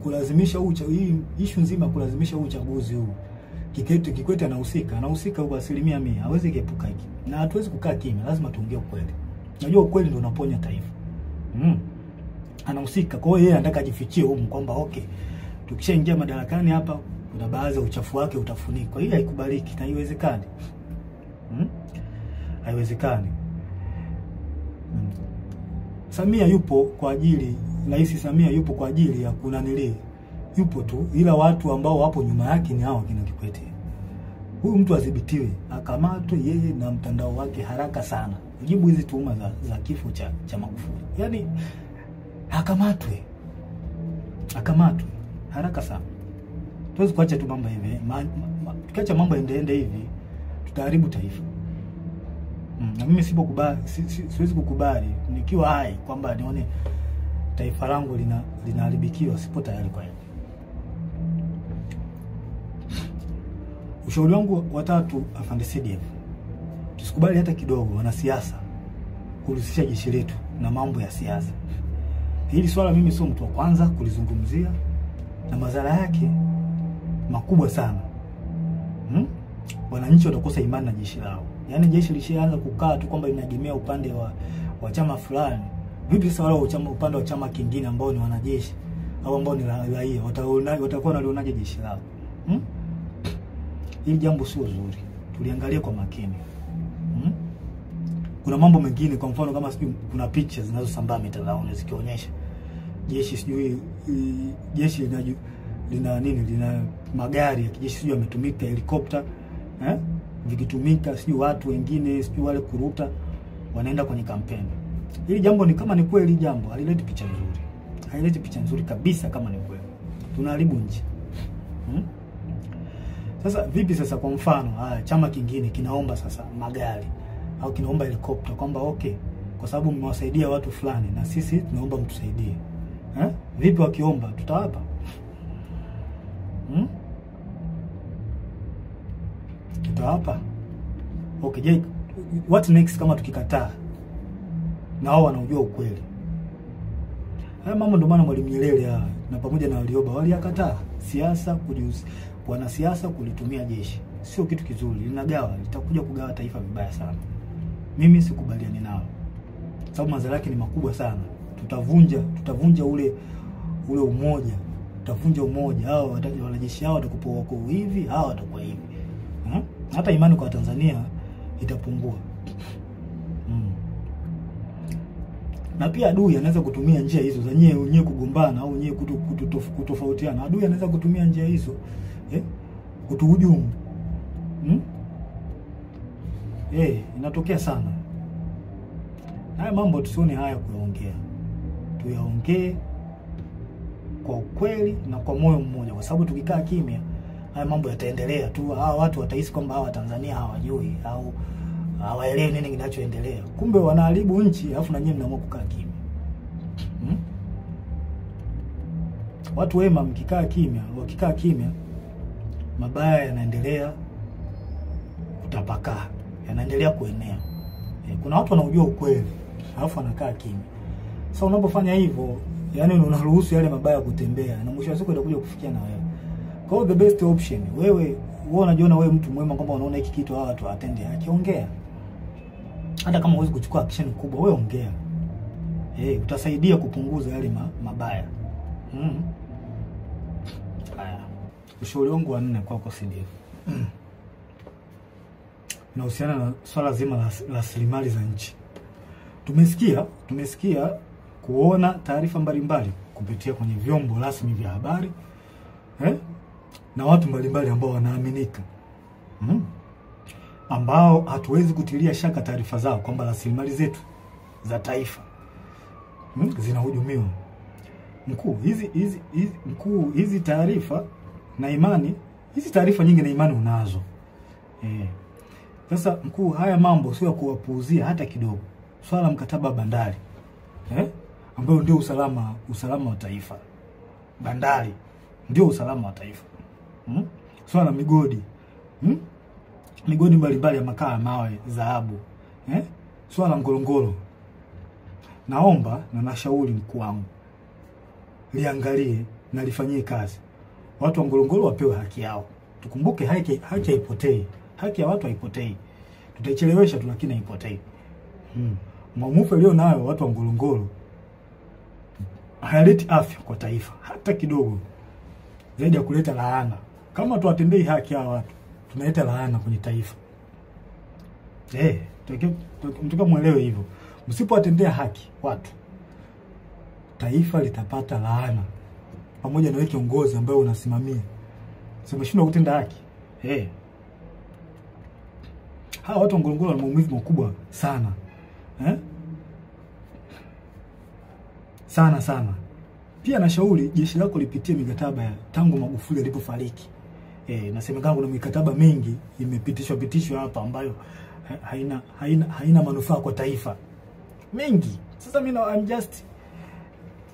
kulazimisha hii issue nzima, kulazimisha uchaguzi huu. Kikwete anahusika kwa 100%, hawezi kuepuka hiki. Na hatuwezi kukaa kimya, lazima tuongee ukweli. Unajua ukweli ndio unaponya taifa. Anahusika, kwa hiyo yeye anataka ajifichie huko kwamba okay, tukishaingia madarakani hapa kuna baadhi ya uchafu wake utafunikwa. Hii haikubaliki na haiwezekani. Haiwezekani. Samia yupo kwa ajili, Rais Samia yupo kwa ajili ya kunanili, yupo tu, ila watu ambao wapo nyuma yake ni hao kina Kikwete. Huyu mtu adhibitiwe, akamatwe yeye na mtandao wake haraka sana, ujibu hizi tuhuma za kifo cha Magufuli. Yani akamatwe haraka sana. Tuwezi kuacha tu mambo hivi. Tukiacha mambo ende hivi tutaharibu taifa. Na mimi siwezi kukubali nikiwa hai kwamba nione taifa langu linaharibikiwa, sipo tayari kwa hiyo. Ushauri wangu wa tatu, Afande CDF, tusikubali hata kidogo wanasiasa kuhusisha jeshi letu na mambo ya siasa. Hili swala mimi sio mtu wa kwanza kulizungumzia, na madhara yake makubwa sana. Wananchi watakosa imani na jeshi lao. Yaani jeshi lishaanza kukaa tu kwamba linaegemea upande wa chama fulani. Vipi sasa wale upande wa chama kingine ambao ni wanajeshi au ambao ni raia watakuwa wanalionaje jeshi lao? Hili jambo sio zuri. Tuliangalia kwa makini. Kuna mambo mengine, kwa mfano kama sijui kuna picha zinazosambaa mitandaoni zikionyesha jeshi lina magari ya kijeshi sijui yametumika, helikopta vikitumika, sijui watu wengine sijui wale kuruta wanaenda kwenye kampeni. Hili jambo ni kama ni kweli, jambo halileti picha nzuri. Haileti picha nzuri kabisa kama ni kweli. Tunaharibu nchi. Sasa vipi sasa, kwa mfano chama kingine kinaomba sasa magari au kinaomba helikopta kwamba okay, kwa sababu mmewasaidia watu fulani na sisi tunaomba mtusaidie. Vipi wakiomba tutawapa? Tutawapa. Okay, je, what next kama tukikataa? Na wao wanaujua ukweli. Haya mambo ndio maana Mwalimu Nyerere na pamoja na Warioba waliyakataa siasa, wanasiasa kulitumia jeshi. Sio kitu kizuri, linagawa, litakuja kugawa taifa vibaya sana. Mimi sikubaliani nao. Sababu madhara yake ni makubwa sana. Tutavunja ule umoja. Tutavunja umoja. Hao wanajeshi hao watakuwa wako hivi, hao watakuwa hivi. Hata imani kwa Tanzania itapungua. Na pia adui anaweza kutumia njia hizo za nyewe kugombana au nyewe kutofautiana. Adui anaweza kutumia njia hizo kutuhujumu. Inatokea sana. Haya mambo tusione haya kuyaongea. Tuyaongee kwa ukweli na kwa moyo mmoja, kwa sababu tukikaa kimya haya mambo yataendelea tu. Hawa watu watahisi kwamba hawa Tanzania hawajui au hawaelewi nini kinachoendelea. Kumbe wanaharibu nchi alafu na nyinyi mnaamua kukaa kimya. Watu wema wakikaa kimya, mabaya yanaendelea kutapakaa, yanaendelea kuenea. Kuna watu wanaojua ukweli alafu wanakaa kimya. Sasa unapofanya hivyo, yani unaruhusu yale mabaya kutembea na mwisho wa siku itakuja kufikia na wewe. Kwa hiyo the best option, wewe unajiona wewe mtu mwema kwamba unaona hiki kitu hawa watu watende haki, ongea. Hata kama huwezi kuchukua action kubwa, wewe ongea. Utasaidia kupunguza yale mabaya. Haya. Ushauri wangu wa 4 kwako CDF. Unahusiana na swala zima la rasilimali za nchi. Tumesikia kuona taarifa mbalimbali kupitia kwenye vyombo rasmi vya habari na watu mbalimbali ambao wanaaminika, ambao hatuwezi kutilia shaka taarifa zao kwamba rasilimali zetu za taifa zinahujumiwa. Hizi taarifa na imani, hizi taarifa nyingi na imani unazo. Sasa mkuu, haya mambo sio kuwapuuzia hata kidogo. Swala mkataba bandari, ambao ndio usalama wa taifa. Bandari ndio usalama wa taifa. Swala migodi. Migodi mbalimbali ya makaa, mawe, dhahabu. Swala Ngorongoro. Naomba na nashauri mkuu wangu liangalie na lifanyie kazi. Watu wa Ngorongoro wapewe haki yao. Tukumbuke haki haipotei. Haki ya watu haipotei. Tutaichelewesha tu lakini haipotei. Maumivu leo nayo watu wa Ngorongoro hayaleti afya kwa taifa hata kidogo. Zaidi ya kuleta laana. Kama tuwatendei haki ya watu, tunaleta laana kwenye taifa. Mtaka muelewe hivyo. Msipowatendea haki watu, taifa litapata laana. Pamoja na wewe kiongozi ambaye unasimamia. Umeshindwa kutenda haki. Hawa watu wa Ngorongoro wana maumivu makubwa sana. Sana. Pia nashauri jeshi lako lipitie mikataba ya tangu Magufuli alipofariki. Nasemekana kuna mikataba mingi imepitishwa hapa ambayo haina manufaa kwa taifa. Mengi. Sasa mimi I'm just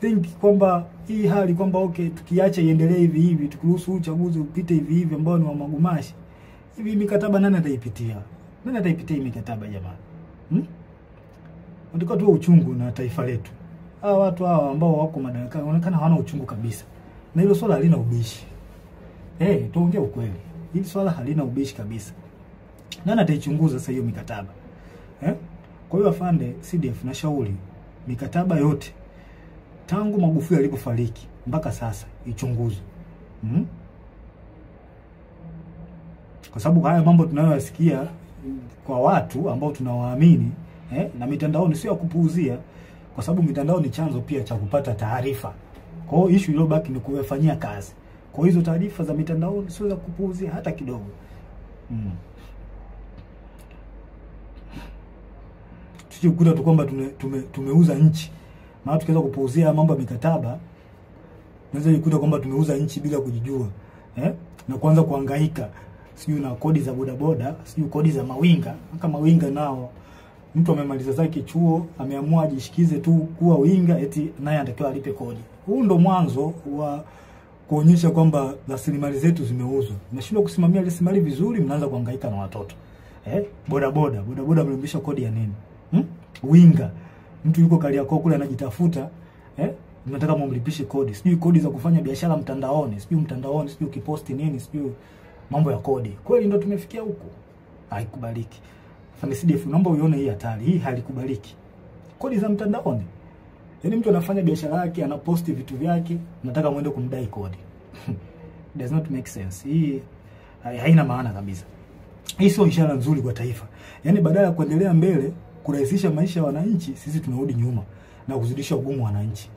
think kwamba hii hali kwamba tukiacha iendelee hivi tukiruhusu uchaguzi upite hivi ambao ni wa magumashi. Hivi mikataba nani ataipitia? Nani ataipitia hii mikataba jamani? Ndiko tu uchungu na taifa letu. Hawa watu hawa ambao wako madarakani wanaonekana hawana uchungu kabisa. Na hilo swala halina ubishi. Tuongee ukweli. Hili swala halina ubishi kabisa. Nani ataichunguza sasa hiyo mikataba? Kwa hiyo afande CDF na shauri mikataba yote tangu Magufuli alipofariki mpaka sasa ichunguzwe. Kwa sababu haya mambo tunayoyasikia kwa watu ambao tunawaamini na mitandaoni sio ya kupuuzia, kwa sababu mitandao ni chanzo pia cha kupata taarifa. Kwa hiyo issue iliyobaki ni kufanyia kazi. Kwa hizo taarifa za mitandaoni sio za kupuuzia hata kidogo. Tusikuta tu kwamba tumeuza nchi. Maana tukianza kupuuzia mambo ya mikataba, tunaweza kukuta kwamba tumeuza nchi bila kujijua. Na kuanza kuhangaika sijui na kodi za bodaboda, sijui kodi za mawinga. Kama mawinga nao mtu amemaliza zake chuo, ameamua ajishikize tu kuwa winga eti naye anatakiwa alipe kodi. Huu ndo mwanzo kuonyesha kwamba rasilimali zetu zimeuzwa. Mnashindwa kusimamia rasilimali vizuri, mnaanza kuhangaika na watoto. Boda mlimbisha kodi ya nini? Winga. Mtu yuko Kariakoo kule anajitafuta, mnataka mumlipishe kodi. Sijui kodi za kufanya biashara mtandaoni, sijui ukiposti nini, sijui mambo ya kodi. Kweli ndio tumefikia huko. Haikubaliki. FANCDF, naomba uione hii hatari. Hii halikubaliki. Kodi za mtandaoni. Yaani mtu anafanya biashara yake, anaposti vitu vyake, nataka muende kumdai kodi. Does not make sense. Hii haina maana kabisa. Hii sio ishara nzuri kwa taifa. Yaani badala ya kuendelea mbele, kurahisisha maisha ya wananchi, sisi tunarudi nyuma na kuzidisha ugumu wa wananchi.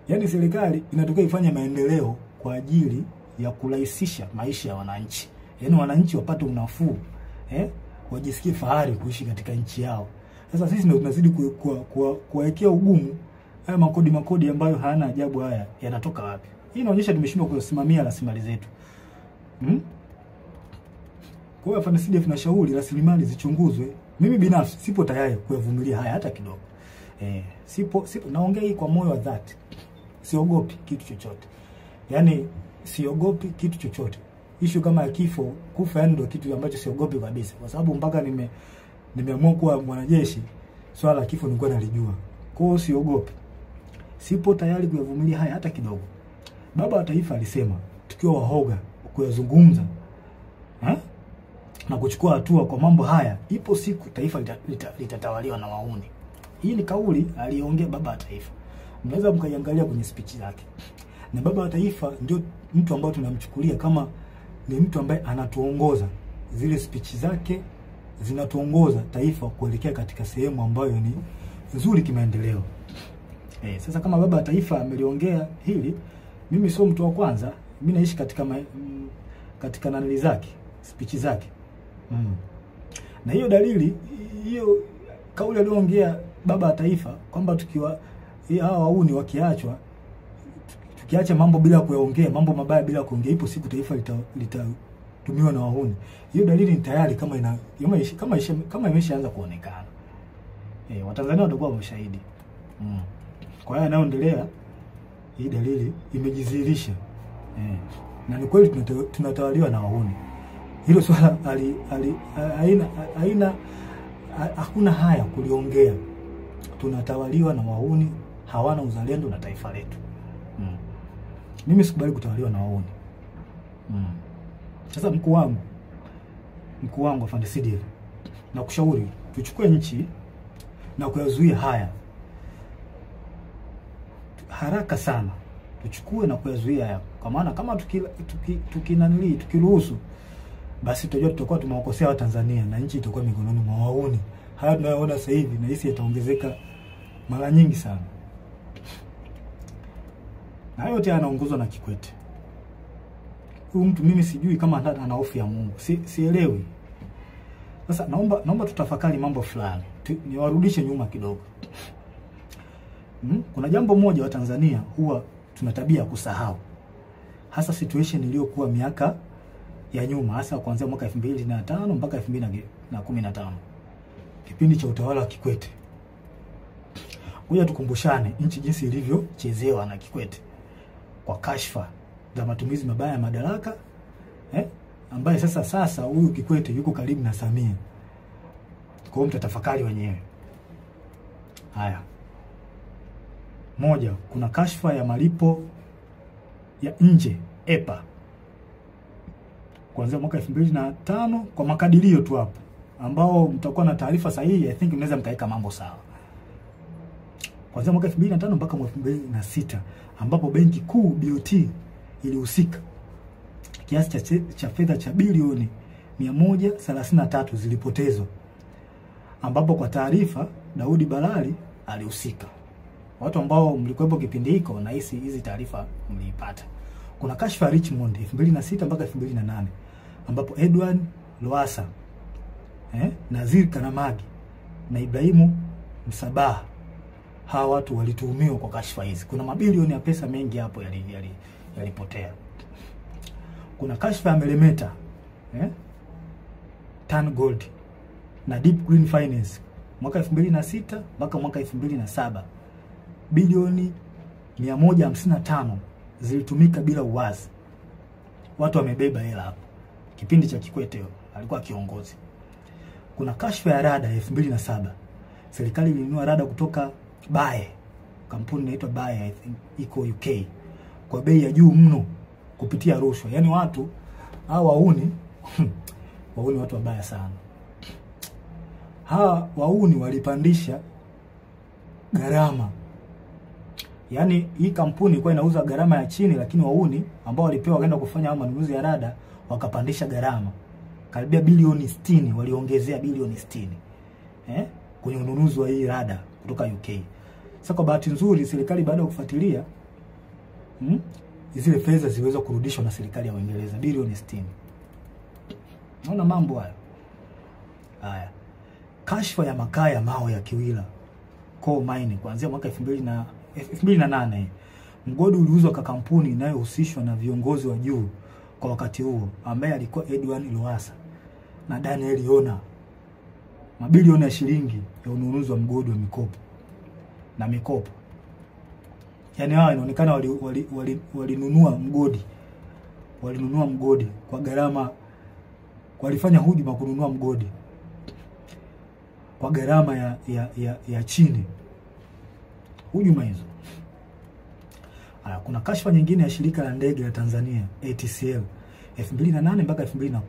Yaani serikali inatokea ifanye maendeleo kwa ajili ya kurahisisha maisha ya wananchi. Yaani wananchi wapate unafuu, wajisikie fahari kuishi katika nchi yao. Sasa sisi ndio tunazidi kuwekea ugumu. Haya makodi ambayo hayana ajabu haya yanatoka wapi? Hii inaonyesha tumeshindwa kusimamia rasilimali zetu. Kwa hiyo FANCDF tunashauri rasilimali zichunguzwe. Mimi binafsi sipo tayari kuvumilia haya hata kidogo. Sipo naongea hii kwa moyo wa dhati. Siogopi kitu chochote. Yaani siogopi kitu chochote. Issue kama ya kifo, kufa ndio kitu ambacho siogopi kabisa. Kwa sababu mpaka nimeamua kuwa mwanajeshi, swala la kifo nilikuwa nalijua. Kwa hiyo siogopi. Sipo tayari kuvumilia haya hata kidogo. Baba wa taifa alisema tukiwa wahoga kuyazungumza na kuchukua hatua kwa mambo haya, ipo siku taifa litatawaliwa na wahuni. Hii ni kauli aliongea baba wa taifa. Mnaweza mkaiangalia kwenye speech yake. Na baba wa taifa ndio mtu ambaye tunamchukulia kama ni mtu ambaye anatuongoza. Zile speech zake zinatuongoza taifa kuelekea katika sehemu ambayo ni nzuri kimaendeleo. Sasa kama baba wa taifa ameliongea hili, mimi sio mtu wa kwanza. Mimi naishi katika nanili zake, speech zake. Na hiyo dalili, hiyo kauli aliyoongea baba wa taifa kwamba tukiwa hawa wauni wakiachwa, tukiacha mambo bila kuyaongea, mambo mabaya bila kuongea, ipo siku taifa litatumiwa na wahuni. Hiyo dalili ni tayari kama imeshaanza kuonekana. Watanzania watakuwa washahidi. Kwa hiyo yanayoendelea, hii dalili imejidhihirisha. Na ni kweli tunatawaliwa na wahuni. Hilo swala hakuna haya kuliongea. Tunatawaliwa na wahuni, hawana uzalendo na taifa letu. Mimi sikubali kutawaliwa na wahuni. Sasa mkuu wangu FANCDF, na kushauri tuchukue nchi na kuyazuia haya haraka sana. Tuchukue na kuyazuia haya. Kwa maana kama tukiruhusu, basi tutakuwa tumewakosea Watanzania na nchi itakuwa mikononi mwa wahuni. Haya tunayoona sasa hivi na hisi yataongezeka mara nyingi sana. Na yote yanaongozwa na Kikwete. Huyu mtu mimi sijui kama ana hofu ya Mungu. Sielewi. Sasa naomba tutafakari mambo fulani. Niwarudishe nyuma kidogo. Kuna jambo moja wa Tanzania huwa tuna tabia ya kusahau. Hasa situation iliyokuwa miaka ya nyuma, hasa kuanzia mwaka 2005 mpaka 2015. Kipindi cha utawala wa Kikwete. Ngoja tukumbushane nchi jinsi ilivyochezewa na Kikwete kwa kashfa za matumizi mabaya ya madaraka, ambaye sasa huyu Kikwete yuko karibu na Samia. Kwa hiyo mtatafakari wenyewe. Haya. Moja, kuna kashfa ya malipo ya nje EPA. Kuanzia mwaka 2005 kwa makadirio tu hapo, ambao mtakuwa na taarifa sahihi, I think mnaweza mkaweka mambo sawa. Kuanzia mwaka 2005 mpaka mwaka 2006, ambapo benki kuu BOT ilihusika. Kiasi cha fedha cha bilioni 133 zilipotezwa. Ambapo kwa taarifa Daudi Balali alihusika. Watu ambao mlikuwepo kipindi hiko na hizi taarifa mliipata. Kuna kashfa Richmond 2006 mpaka 2008, ambapo Edward Lowassa, Nazir Karamagi na Ibrahimu Msabaha, hawa watu walituhumiwa kwa kashfa hizi. Kuna mabilioni ya pesa mengi hapo yalipotea. Kuna kashfa ya Meremeta, Tan Gold na Deep Green Finance mwaka 2006 mpaka mwaka 2007. Bilioni 155 zilitumika bila uwazi. Watu wamebeba hela hapo. Kipindi cha Kikwete alikuwa kiongozi. Kuna kashfa ya rada 2007. Serikali ilinunua rada kutoka Bae. Kampuni inaitwa Bae, I think iko UK. Kwa bei ya juu mno kupitia rushwa. Yaani watu hawa wauni watu wabaya sana. Hawa wauni walipandisha gharama. Yaani hii kampuni ilikuwa inauza gharama ya chini, lakini wauni ambao walipewa kwenda kufanya manunuzi ya rada wakapandisha gharama. Karibia bilioni 60, waliongezea bilioni 60. Kwenye ununuzi wa hii rada kutoka UK. Sasa kwa bahati nzuri serikali baada ya kufuatilia zile fedha ziweza kurudishwa na serikali ya Uingereza, bilioni 60. Naona mambo hayo. Haya. Kashfa ya makaa ya mawe ya Kiwila Coal Mining kuanzia mwaka 2008. Mgodi uliuzwa kwa kampuni inayohusishwa na viongozi wa juu kwa wakati huo ambaye alikuwa Edward Lowassa na Daniel Yona. Mabilioni ya shilingi ya ununuzi wa mgodi wa mikopo. Yaani hawa inaonekana walinunua mgodi. Walinunua mgodi kwa gharama, walifanya hujuma kununua mgodi kwa gharama ya chini. Hujuma hizo. Kuna kashfa nyingine ya shirika la ndege la Tanzania ATCL 2008 mpaka 2010.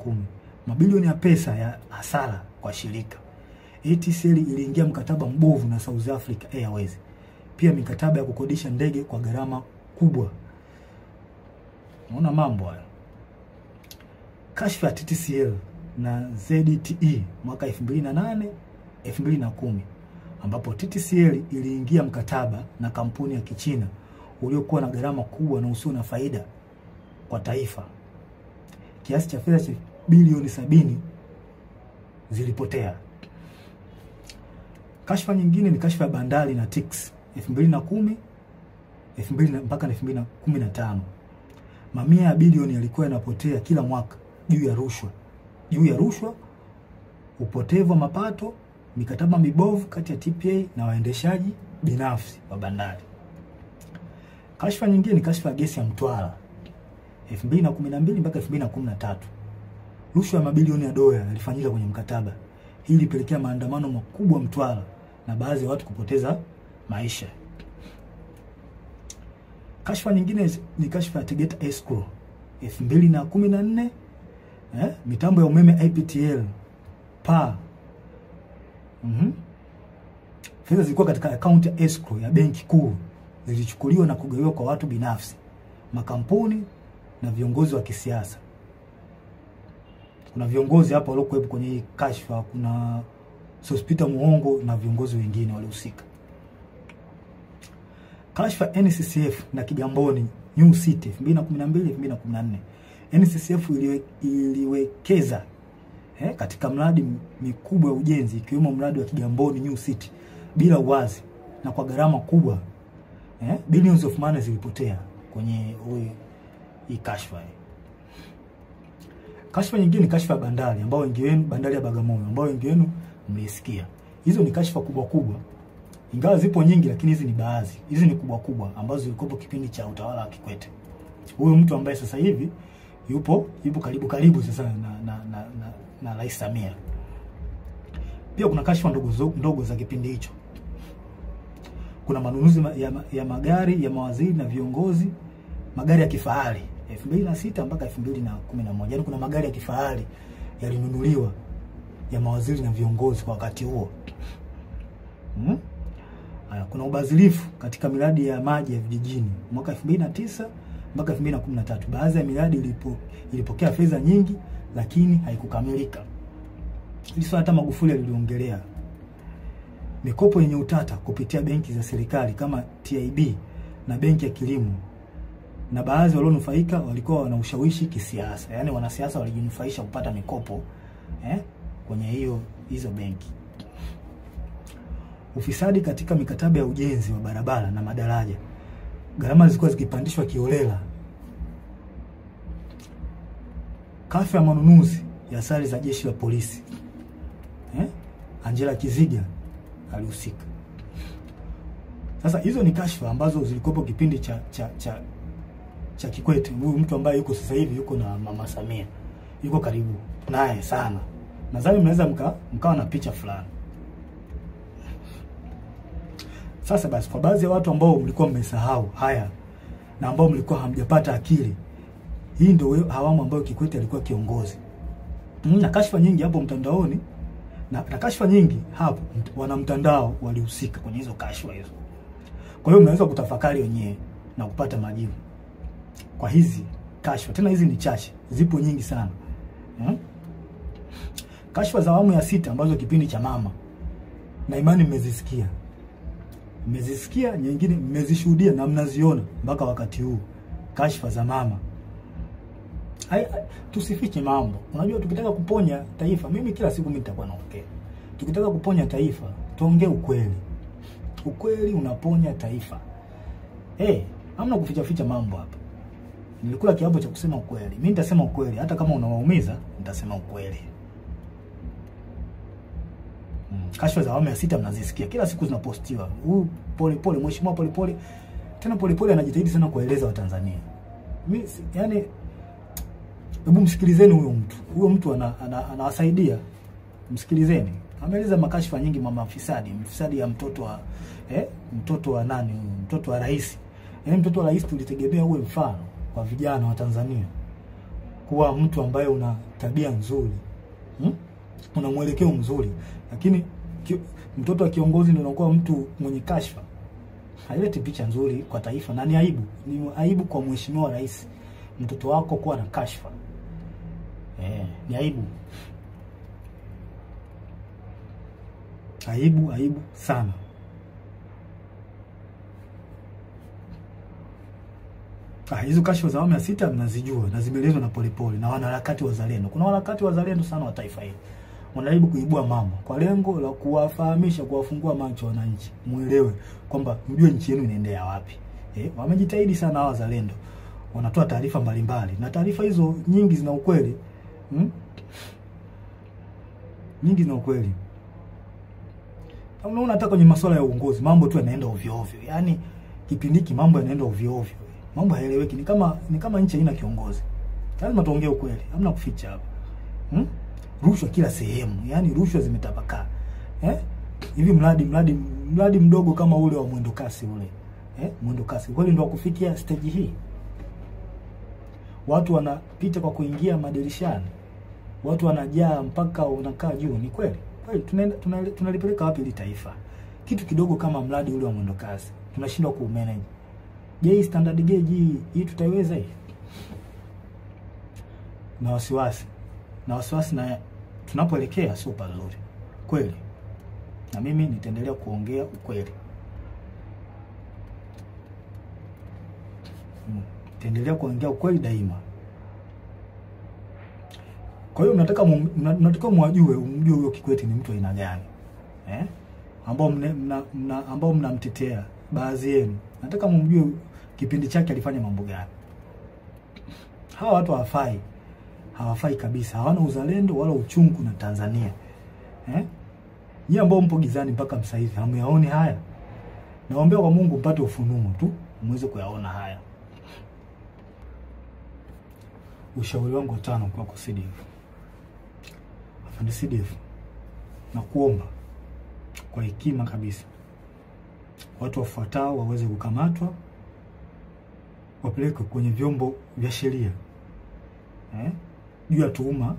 Mabilioni ya pesa ya hasara kwa shirika. ATCL iliingia mkataba mbovu na South Africa Airways. Pia mikataba ya kukodisha ndege kwa gharama kubwa. Unaona mambo haya. Kashfa ya TTCL na ZTE mwaka 2008 2010 ambapo TTCL iliingia mkataba na kampuni ya Kichina uliokuwa na gharama kubwa na usio na faida kwa taifa. Kiasi cha fedha cha bilioni 70 zilipotea. Kashfa nyingine ni kashfa ya bandari na TICS 2010 mpaka 2015. Mamia ya bilioni yalikuwa yanapotea kila mwaka juu ya rushwa, upotevu wa mapato, mikataba mibovu kati ya TPA na waendeshaji binafsi wa bandari. Kashfa nyingine ni kashfa ya gesi ya Mtwara 2012 mpaka 2013. Rushwa ya mabilioni ya dola yalifanyika kwenye mkataba. Hii ilipelekea maandamano makubwa Mtwara na baadhi ya watu kupoteza maisha. Kashfa nyingine ni kashfa ya Tegeta Escrow 2014. Mitambo ya umeme IPTL PA. Fedha zilikuwa katika account ya escrow ya benki kuu zilichukuliwa na kugawiwa kwa watu binafsi, makampuni na viongozi wa kisiasa. Kuna viongozi hapa waliokuwepo kwenye hii kashfa, kuna Sospita Muhongo na viongozi wengine walihusika. Kashfa NCCF na Kigamboni New City 2012-2014. NCCF iliwekeza katika mradi mikubwa ya ujenzi ikiwemo mradi wa Kigamboni New City bila uwazi na kwa gharama kubwa. Billions of money zilipotea kwenye hii kashfa. Kashfa nyingine ni kashfa ya bandari ambao wengi wenu, bandari ya Bagamoyo ambao wengi wenu mlisikia. Hizo ni kashfa kubwa. Ingawa zipo nyingi lakini hizi ni baadhi. Hizi ni kubwa ambazo zilikuwa kipindi cha utawala wa Kikwete. Huyo mtu ambaye sasa hivi yupo karibu sasa na Rais Samia. Pia kuna kashfa ndogo za kipindi hicho. Kuna manunuzi ya magari ya mawaziri na viongozi, magari ya kifahari 2006 mpaka 2011. Yaani kuna magari ya kifahari yalinunuliwa ya mawaziri na viongozi kwa wakati huo. Kuna ubadhirifu katika miradi ya maji ya vijijini mwaka 2009 mpaka 2013. Baadhi ya miradi ilipokea fedha nyingi lakini haikukamilika. Hili swala hata Magufuli aliliongelea. Mikopo yenye utata kupitia benki za serikali kama TIB na benki ya kilimo, na baadhi walionufaika walikuwa wana ushawishi kisiasa. Yaani wanasiasa walijinufaisha kupata mikopo kwenye hizo benki. Ufisadi katika mikataba ya ujenzi wa barabara na madaraja. Gharama zilikuwa zikipandishwa kiholela. Kashfa ya manunuzi ya sare za jeshi la polisi. Angela Kiziga alihusika. Sasa hizo ni kashfa ambazo zilikuwa kipindi cha Kikwete, huyu mtu ambaye yuko sasa hivi yuko na Mama Samia, yuko karibu naye sana. Nadhani mnaweza mkawa na picha fulani. Sasa basi, kwa baadhi ya watu ambao mlikuwa mmesahau haya na ambao mlikuwa hamjapata akili, hii ndio awamu ambayo Kikwete alikuwa kiongozi. Na kashfa nyingi hapo mtandaoni, na kashfa nyingi hapo wana mtandao walihusika kwenye hizo kashfa hizo. Kwa hiyo mnaweza kutafakari wenyewe na kupata majibu kwa hizi kashfa. Tena hizi ni chache, zipo nyingi sana. Kashfa za awamu ya 6 ambazo kipindi cha mama, na imani mmezisikia. Mmezisikia, nyingine mmezishuhudia na mnaziona mpaka wakati huu. Kashfa za mama. Tusifiche mambo. Unajua tukitaka kuponya taifa, mimi kila siku mimi nitakuwa naongea. Tukitaka kuponya taifa, tuongee ukweli. Ukweli unaponya taifa. Hamna kuficha mambo hapa. Nilikula kiapo cha kusema ukweli. Mimi nitasema ukweli, hata kama unawaumiza, nitasema ukweli. Kashfa za awamu ya 6 mnazisikia. Kila siku zinapostiwa. Polepole, mheshimiwa Polepole. Tena Polepole anajitahidi sana kueleza Watanzania. Mimi yani, hebu msikilizeni huyo mtu. Huyo mtu anawasaidia. Msikilizeni. Ameeleza makashfa nyingi, mama mfisadi ya mtoto wa nani? Mtoto wa rais. Yaani mtoto wa rais tulitegemea uwe mfano kwa vijana wa Tanzania. Kuwa mtu ambaye una tabia nzuri. Una mwelekeo mzuri. Lakini mtoto wa kiongozi ndio anakuwa mtu mwenye kashfa. Haileti picha nzuri kwa taifa, na ni aibu. Ni aibu kwa mheshimiwa rais mtoto wako kuwa na kashfa. Ni aibu. Aibu sana. Hizo kashfa za awamu ya 6 mnazijua na zimeelezwa na Polepole na wanaharakati wazalendo. Kuna wanaharakati wazalendo sana wa taifa hili. Wanajaribu kuibua mambo kwa lengo la kuwafahamisha, kuwafungua macho wananchi, muelewe kwamba mjue nchi yenu inaendea wapi. Wamejitahidi sana hawa wazalendo. Wanatoa taarifa mbalimbali na taarifa hizo nyingi zina ukweli. Nyingi zina ukweli. Unaona hata kwenye masuala ya uongozi mambo tu yanaenda ovyo ovyo. Yaani kipindi hiki mambo yanaenda ovyo ovyo. Mambo haeleweki, ni kama nchi haina kiongozi. Lazima tuongee ukweli, hamna kuficha hapa. Rushwa kila sehemu, yani rushwa zimetapakaa. Hivi mradi mdogo kama ule wa mwendo kasi ule. Mwendo kasi. Kweli ndio kufikia stage hii. Watu wanapita kwa kuingia madirishani. Watu wanajaa mpaka unakaa juu. Ni kweli? Kweli tunalipeleka wapi hili taifa? Kitu kidogo kama mradi ule wa mwendo kasi tunashindwa kuumanage. Je, standard gauge hii tutaiweza hii? Na wasiwasi na tunapoelekea sio pazuri. Kweli. Na mimi nitaendelea kuongea ukweli. Nitaendelea kuongea ukweli daima. Kwa hiyo mnataka mwajue, umjue huyo Kikwete ni mtu aina gani. Ambao mnamtetea baadhi yenu. Nataka mumjue kipindi chake alifanya mambo gani. Hawa watu hawafai kabisa. Hawana uzalendo wala uchungu na Tanzania. Nyie ambao mpo gizani mpaka sasa hivi hamuyaoni haya. Naomba kwa Mungu mpate ufunuo tu muweze kuyaona haya. Ushauri wangu 5 kwa CDF. Afande CDF, na kuomba kwa hekima kabisa, watu wafuatao waweze kukamatwa, wapelekwe kwenye vyombo vya sheria juu ya tuhuma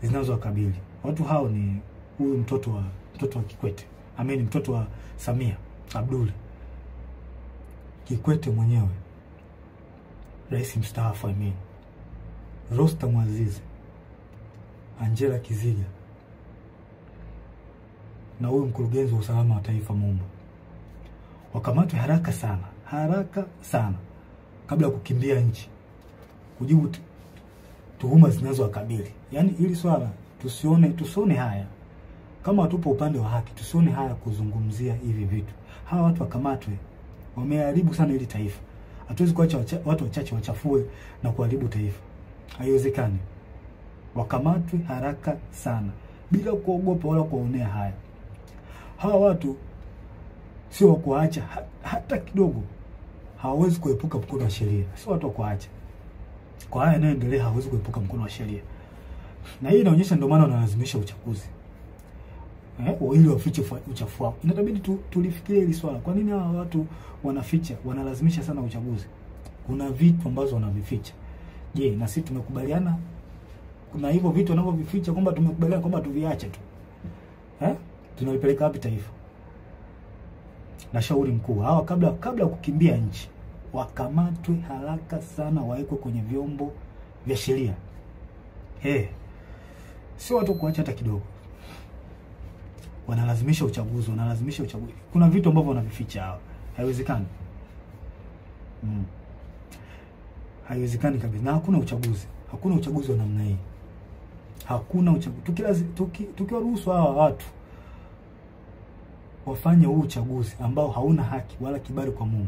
zinazowakabili. Watu hao ni huyu mtoto wa Kikwete, mtoto wa Samia Abdul Kikwete mwenyewe, rais mstaafu, Rostam Aziz, Angela Kiziga, na huyu mkurugenzi wa usalama wa taifa Mumba. Wakamatwe haraka sana kabla ya kukimbia nchi kujibu tuhuma zinazowakabili. Yaani hili swala tusione haya. Kama tupo upande wa haki, tusione haya kuzungumzia hivi vitu. Hawa watu wakamatwe. Wameharibu sana hili taifa. Hatuwezi kuacha watu wachache wachafue na kuharibu taifa. Haiwezekani. Wakamatwe haraka sana bila kuogopa wala kuonea haya. Hawa watu sio kuacha hata kidogo. hawawezi kuepuka mkono wa sheria. Sio watu kuacha. Kwa haya yanayoendelea hawawezi kuepuka mkono wa sheria. Na hii inaonyesha ndio maana wanalazimisha uchaguzi. Ili wafiche uchafu wao. Inabidi tulifikirie hili swala. Kwa nini hawa watu wanaficha, wanalazimisha sana uchaguzi? Kuna vitu ambazo wanavificha. Je, na sisi tumekubaliana kuna hivyo vitu wanavyovificha kwamba tumekubaliana kwamba tuviache tu? Tunalipeleka wapi taifa? Na shauri mkuu, hawa kabla ya kukimbia nchi, wakamatwe haraka sana, waekwe kwenye vyombo vya sheria. Sio watu kuacha hata kidogo. Wanalazimisha uchaguzi, Kuna vitu ambavyo wanavificha hawa. Haiwezekani. Haiwezekani kabisa. Na hakuna uchaguzi. Hakuna uchaguzi wa namna hii. Hakuna uchaguzi. Tukiwaruhusu hawa watu wafanye huu uchaguzi ambao hauna haki wala kibali kwa Mungu,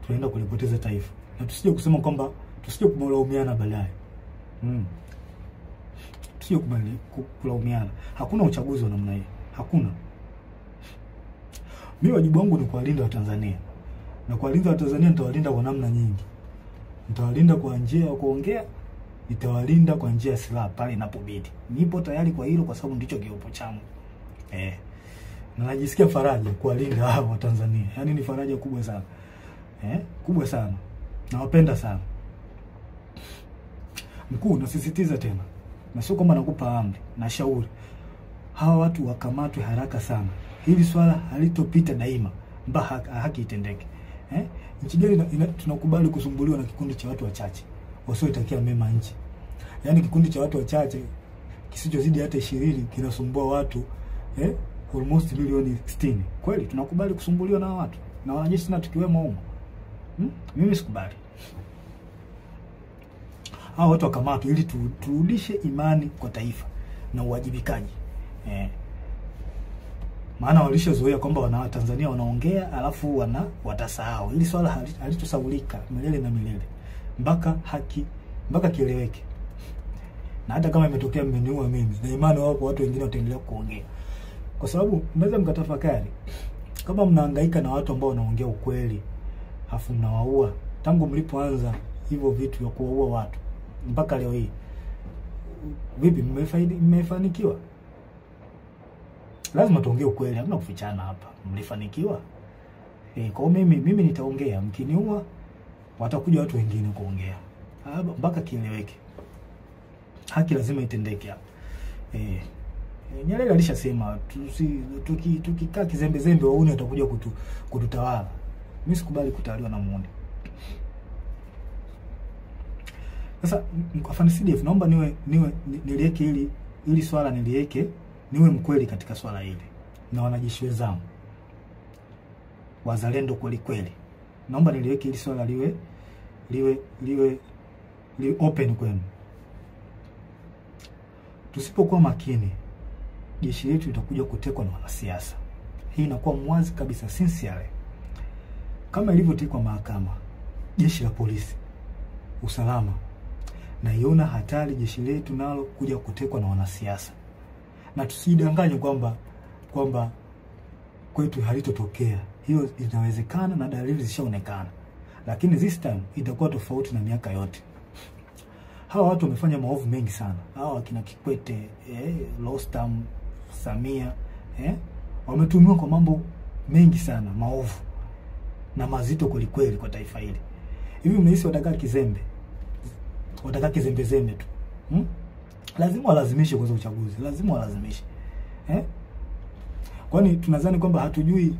tunaenda kulipoteza taifa. Na tusije kusema kwamba tusije kumlaumiana baadaye. Tusije kulaumiana. Hakuna uchaguzi wa namna hii. Hakuna. Mimi wajibu wangu ni kuwalinda Watanzania. Na kuwalinda Watanzania nitawalinda kwa namna nyingi. Nitawalinda kwa njia ya kuongea, nitawalinda kwa njia ya silaha pale inapobidi. Nipo tayari kwa hilo kwa sababu ndicho kiopo changu. Na najisikia faraja kuwalinda hao Watanzania. Yaani ni faraja kubwa sana. Kubwa sana. Nawapenda sana. Mkuu, nasisitiza tena. Na sio kwamba nakupa amri, na shauri. Hawa watu wakamatwe haraka sana. Hili swala halitopita daima mpaka haki itendeke. Nchi gani tunakubali kusumbuliwa na kikundi cha watu wachache wasioitakia mema nchi? Yaani kikundi cha watu wachache kisichozidi hata 20 kinasumbua watu almost milioni 60. Kweli tunakubali kusumbuliwa na watu na wanajeshi na tukiwemo humo? Mimi sikubali. Hao watu wakamatwe ili turudishe imani kwa taifa na uwajibikaji. Maana walishazoea kwamba wana Tanzania wanaongea alafu watasahau. Hili swala halitosahaulika milele na milele. Mpaka kieleweke. Na hata kama imetokea mmeniua mimi, na imani wapo watu wengine wataendelea kuongea. Kwa sababu mnaweza mkatafakari, kama mnahangaika na watu ambao wanaongea ukweli, afu mnawaua tangu mlipoanza hivyo vitu vya kuwaua watu mpaka leo hii, vipi mmefanikiwa? Lazima tuongee ukweli, hamna kufichana hapa. Mlifanikiwa? Kwa mimi nitaongea, mkiniua watakuja watu wengine kuongea. Mpaka kieleweke. Haki lazima itendeke hapa. Nyerere alishasema tukikaa kizembe wauni watakuja kututawala. Mimi sikubali kutawaliwa na muone. Sasa afande CDF, naomba niliweke ili swala niliweke, niwe mkweli katika swala hili. Na wanajeshi wenzangu wazalendo kweli. Naomba niliweke ili swala liwe open kwenu. Tusipokuwa makini, jeshi letu litakuja kutekwa na wanasiasa. Hii inakuwa mwazi kabisa, sincerely. Kama ilivyotekwa mahakama, jeshi la polisi, usalama, na iona hatari jeshi letu nalo kuja kutekwa na wanasiasa. Na tusidanganywe kwamba kwetu halitotokea. Hiyo inawezekana na dalili zishaonekana. Lakini this time itakuwa tofauti na miaka yote. Hawa watu wamefanya maovu mengi sana. Hawa kina Kikwete, Rostam, Samia, wametumiwa kwa mambo mengi sana, maovu na mazito kweli kwa taifa hili. Hivi mnahisi watakaa kizembe? Watakaa kizembe tu? Lazima walazimishe kwa uchaguzi. Lazima walazimishe. Kwani tunadhani kwamba hatujui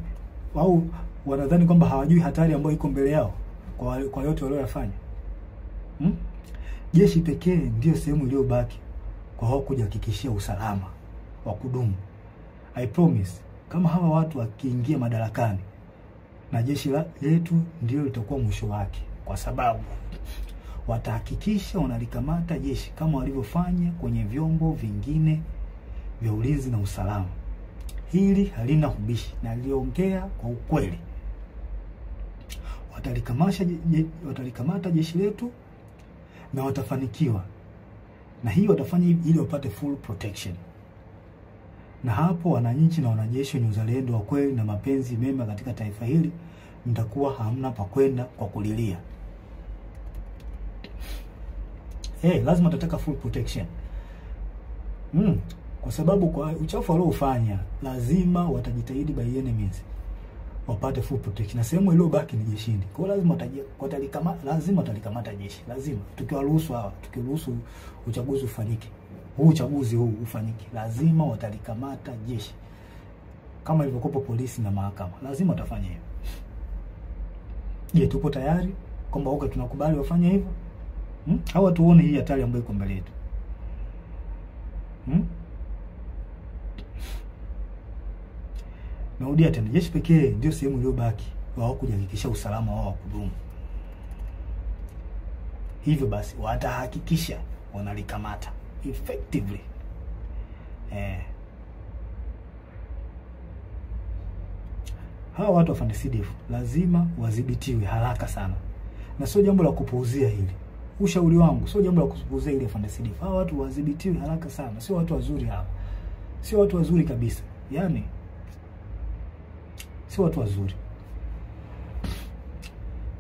au wanadhani kwamba hawajui hatari ambayo iko mbele yao kwa yote waliyofanya? Jeshi pekee ndio sehemu iliyobaki kwa hao kujihakikishia usalama wa kudumu. I promise, kama hawa watu wakiingia madarakani, na jeshi letu ndio litakuwa mwisho wake, kwa sababu watahakikisha wanalikamata jeshi kama walivyofanya kwenye vyombo vingine vya ulinzi na usalama. Hili halina ubishi na liongea kwa ukweli. Watalikamata jeshi letu na watafanikiwa. Na hii watafanya ili wapate full protection. Na hapo wananchi na wanajeshi wenye uzalendo wa kweli na mapenzi mema katika taifa hili mtakuwa hamna pa kwenda kwa kulilia. Lazima tutataka full protection. Kwa sababu kwa uchafu waliofanya lazima watajitahidi by any means wapate full protection. Na sehemu ile baki ni jeshini. Kwa hiyo lazima watalikamata jeshi. Lazima tukiruhusu uchaguzi ufanyike. Uchaguzi huu ufanyike. Lazima watalikamata jeshi. Kama ilivyokuwa polisi na mahakama. Lazima watafanya hivyo. Je, tupo tayari kwamba tunakubali wafanye hivyo? Au tuone hii hatari ambayo iko mbele yetu? Naudia tena, jeshi pekee ndio sehemu iliyobaki wao kujihakikisha usalama wao wa kudumu. Hivyo basi watahakikisha wanalikamata effectively. Hawa watu wa FARDC lazima wadhibitiwe haraka sana. Na sio jambo la kupuuzia hili. Ushauri wangu sio jambo la kupuuzia hili FARDC. Hawa watu wadhibitiwe haraka sana. Sio watu wazuri hawa. Sio watu wazuri kabisa. Yaani sio watu wazuri.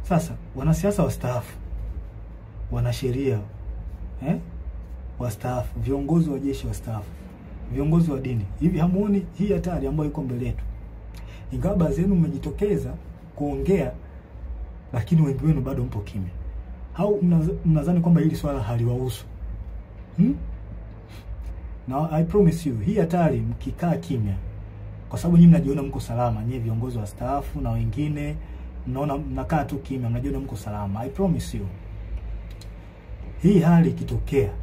Sasa wanasiasa wastaafu, wanasheria wastaafu, viongozi wa jeshi wastaafu, viongozi wa dini, hivi hamuoni hii hatari ambayo iko mbele yetu? Ingawa baadhi yenu mmejitokeza kuongea, lakini wengi wenu bado mpo kimya. Au mnadhani kwamba hili swala haliwahusu? Now I promise you, hii hatari mkikaa kimya, kwa sababu nyinyi mnajiona mko salama, nyinyi viongozi wastaafu na wengine mnaona mnakaa tu kimya, mnajiona mko salama. I promise you, hii hali ikitokea,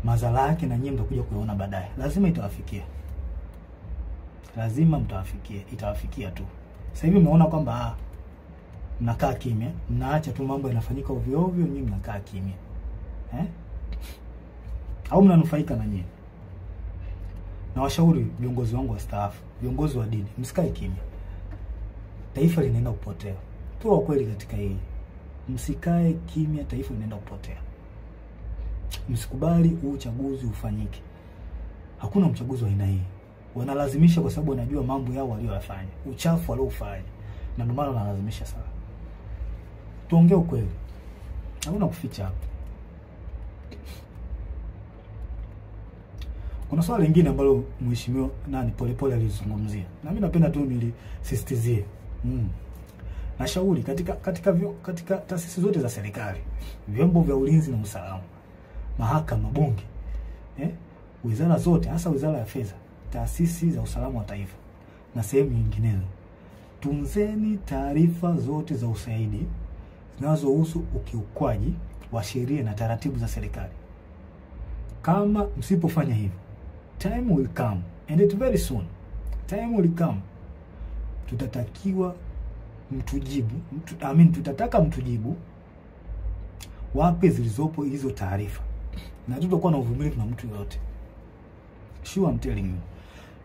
madhara yake na nyinyi mtakuja kuona baadaye. Lazima itawafikia. Lazima mtawafikia, itawafikia tu. Sasa hivi mnaona kwamba mnakaa kimya, mnaacha tu mambo yanafanyika ovyo ovyo, nyinyi mnakaa kimya. Au mnanufaika na nyinyi? Na washauri viongozi wangu wastaafu, viongozi wa dini, msikae kimya. Taifa linaenda kupotea. Tuwe kweli katika hili. Msikae kimya, taifa linaenda kupotea. Msikubali uchaguzi ufanyike. Hakuna uchaguzi wa aina hii. Wanalazimisha kwa sababu wanajua mambo yao waliyofanya, uchafu waliofanya. Na ndio maana wanalazimisha sana. Tuongee ukweli. Hakuna kuficha hapa. Kuna swala lingine ambalo mheshimiwa Polepole alizungumzia. Na mimi napenda tu nilisisitizie. Nashauri katika taasisi zote za serikali, vyombo vya ulinzi na usalama, mahakama, bunge, wizara zote, hasa wizara ya fedha, taasisi za usalama wa taifa na sehemu nyinginezo, tunzeni taarifa zote za ushahidi zinazohusu ukiukwaji wa sheria na taratibu za serikali. Kama msipofanya hivyo, time will come, and it very soon, time will come, tutatakiwa mtujibu, tutataka mtujibu wapi zilizopo hizo taarifa. Na hatutakuwa na uvumilivu na mtu yoyote. Sure, I'm telling you.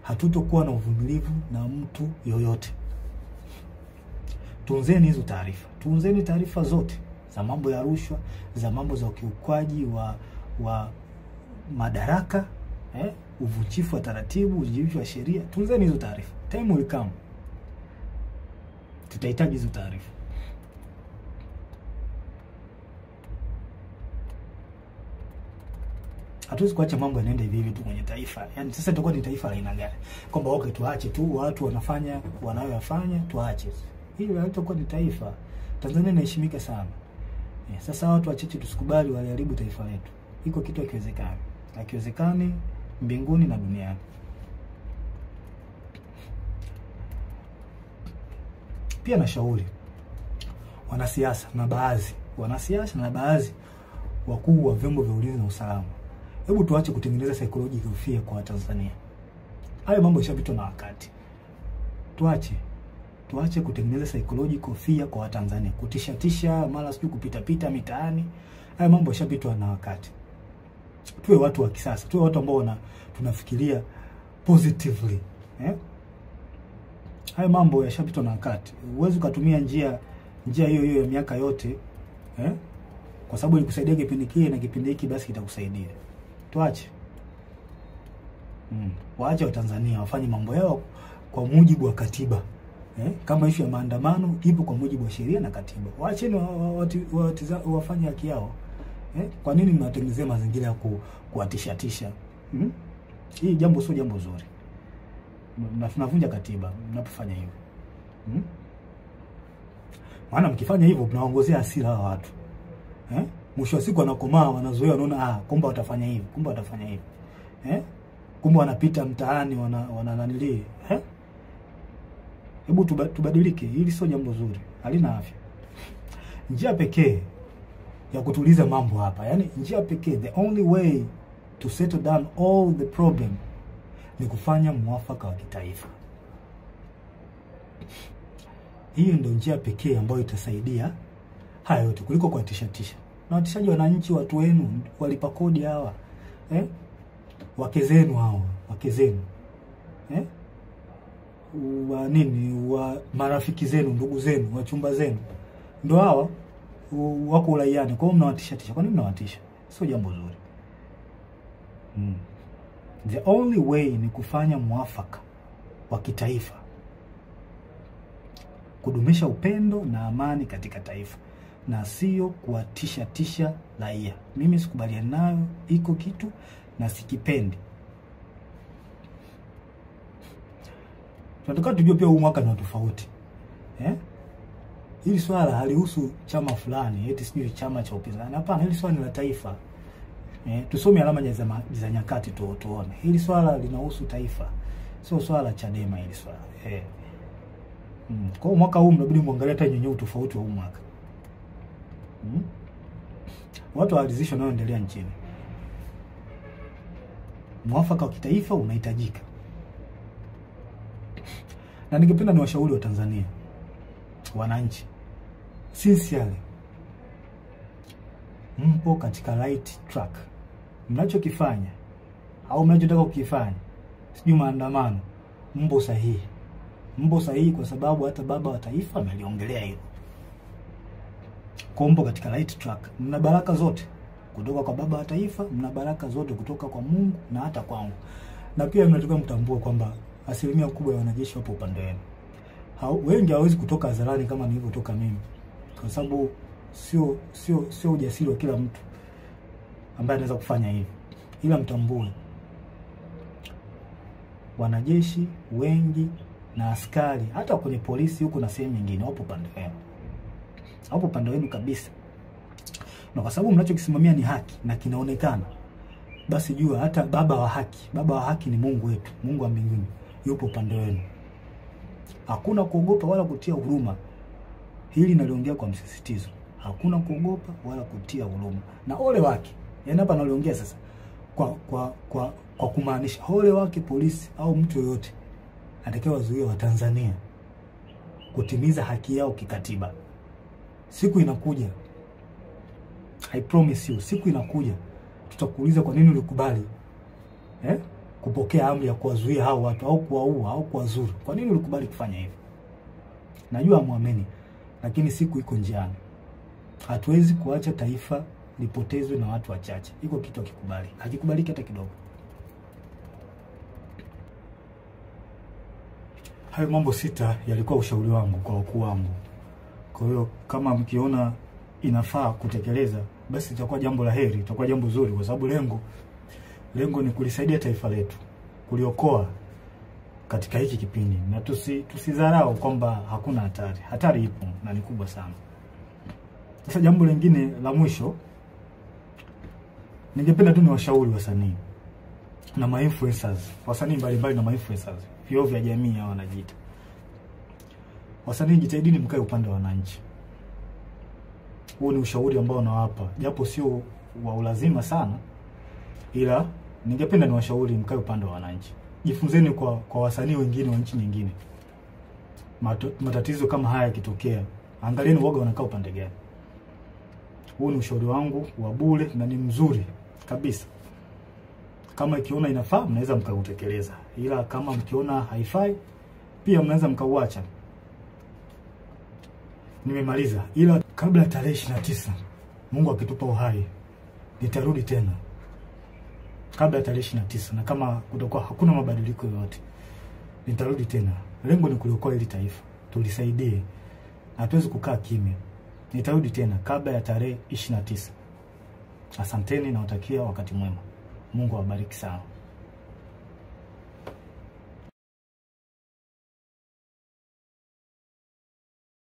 Hatutakuwa na uvumilivu na mtu yoyote. Tunzeni hizo taarifa. Tunzeni taarifa zote za mambo ya rushwa, za mambo za ukiukwaji wa madaraka, uvunjifu wa taratibu, uvunjifu wa sheria. Tunzeni hizo taarifa. Time will come, tutahitaji hizo taarifa. Hatuwezi kuacha mambo yanaenda hivi tu kwenye taifa. Yaani sasa tutakuwa ni taifa la aina gani? Kwamba tuache tu watu wanafanya wanayoyafanya, tuache. Hili halitakuwa ni taifa. Tanzania inaheshimika sana. Sasa watu wachache tusikubali waliharibu taifa letu. Iko kitu hakiwezekani. Hakiwezekani mbinguni na duniani. Pia nashauri wanasiasa na baadhi wakuu wa vyombo vya ulinzi na usalama, hebu tuache kutengeneza psychological fear kwa Tanzania. Hayo mambo yashapitwa na wakati. Tuache kutengeneza psychological fear kwa Tanzania, kutisha mara sio kupita mitaani. Hayo mambo yashapitwa na wakati. Tuwe watu wa kisasa, tuwe watu ambao tunafikiria positively. Hayo mambo yashapitwa na wakati. Uwezo kutumia njia hiyo ya miaka yote, kwa sababu ilikusaidia kipindi kile na kipindi hiki basi kitakusaidia. Tuache. Waache wa Tanzania wafanye mambo yao kwa mujibu wa katiba. Kama issue ya maandamano ipo kwa mujibu wa sheria na katiba. Waacheni wafanye haki yao. Kwa nini mnatengenezea mazingira ya kuatisha? Hii jambo sio jambo zuri. Tunavunja katiba mnapofanya hivyo. Maana mkifanya hivyo mnaongozea hasira hawa watu. Mwisho wa siku wanakomaa, wanazoea, wanaona kumbe watafanya hivi, kumbe watafanya hivi. Kumbe wanapita mtaani wanananili. Hebu tubadilike, hili sio jambo zuri, halina afya. Njia pekee ya kutuliza mambo hapa, yani njia pekee, the only way to settle down all the problem ni kufanya mwafaka wa kitaifa. Hiyo ndio njia pekee ambayo itasaidia haya yote kuliko kuatisha. Na watishaji wananchi, watu wenu walipa kodi hawa. Wake zenu hawa, wake zenu. Wa marafiki zenu, ndugu zenu, wachumba zenu. Ndio hawa wako uraiani. Kwa hiyo mnawatisha. Kwa nini mnawatisha? Sio jambo zuri. The only way ni kufanya mwafaka wa kitaifa. Kudumisha upendo na amani katika taifa, na sio kuwatisha raia. Mimi sikubaliani nayo, iko kitu na sikipendi. Tunataka tujue pia huu mwaka ni tofauti. Hili swala halihusu chama fulani, eti sijui chama cha upinzani. Hapana, hili swala ni la taifa. Tusome alama za nyakati tuone. Hili swala linahusu taifa. Sio swala la Chadema hili swala. Kwa mwaka huu mnabidi muangalie hata nyenye tofauti wa huu mwaka. Watu waridhishwe na endelea nchini. Mwafaka wa kitaifa unahitajika. Na ningependa niwashauri wa Tanzania, wananchi, sincerely, mpo katika right track. Mnachokifanya au mnachotaka kukifanya, sijui maandamano, mpo sahihi. Mpo sahihi kwa sababu hata baba wa taifa ameliongelea hilo. Mpo katika right track. Mna baraka zote kutoka kwa baba wa taifa, mna baraka zote kutoka kwa Mungu na hata kwangu. Na pia mnataka mtambue kwamba asilimia kubwa ya wanajeshi wapo upande wenu. Wengi hawezi kutoka hadharani kama nilivyotoka mimi, kwa sababu sio ujasiri wa kila mtu ambaye anaweza kufanya hivi. Ila mtambue wanajeshi wengi na askari, hata kwenye polisi huko na sehemu nyingine, wapo upande wenu. Wapo upande wenu kabisa. Na kwa sababu mnachokisimamia ni haki na kinaonekana, basi jua hata baba wa haki ni Mungu wetu, Mungu wa mbinguni, yupo upande wenu. Hakuna kuogopa wala kutia huruma. Hili naliongea kwa msisitizo. Hakuna kuogopa wala kutia huruma. Na ole wake, yani hapa naliongea sasa kwa kumaanisha ole wake polisi au mtu yoyote atakayewazuia wa Tanzania kutimiza haki yao kikatiba. Siku inakuja, I promise you, siku inakuja tutakuuliza kwa nini ulikubali kupokea amri ya kuwazuia hao watu au kuwaua au kuwazuru. Kwa nini ulikubali kufanya hivyo? Najua muamini, lakini siku iko njiani. Hatuwezi kuacha taifa lipotezwe na watu wachache. Iko kitu hakikubali. Hakikubaliki hata kidogo. Hayo mambo 6 yalikuwa ushauri wangu kwa wakuu wangu. Kwa hiyo kama mkiona inafaa kutekeleza, basi itakuwa jambo la heri, itakuwa jambo zuri, kwa sababu lengo ni kulisaidia taifa letu, kuliokoa katika hiki kipindi. Na tusidharau kwamba hakuna hatari. Hatari ipo na ni kubwa sana. Sasa jambo lingine la mwisho, ningependa tu niwashauri wasanii na ma-influencers, wasanii mbalimbali na ma-influencers, vioo vya jamii hao wanajiita. Wasanii, jitahidini mkae upande wa wananchi. Huo ni ushauri ambao nawapa, japo sio wa ulazima sana, ila ningependa niwashauri mkae upande wa wananchi. Jifunzeni kwa wasanii wengine wa nchi nyingine. Matatizo kama haya yakitokea, angalieni woga wanakaa upande gani. Huo ni ushauri wangu wa bure na ni mzuri kabisa. Kama ikiona inafaa, mnaweza mkautekeleza. Ila kama mkiona haifai, pia mnaweza mkauacha. Nimemaliza. Ila kabla ya tarehe 29, Mungu akitupa uhai, nitarudi tena. Kabla ya tarehe 29, na kama kutakuwa hakuna mabadiliko yoyote, nitarudi tena. Lengo ni kuliokoa hili taifa. tulisaidie. Hatuwezi kukaa kimya. Nitarudi tena kabla ya tarehe 29. Asanteni na watakia wakati mwema. Mungu awabariki sana.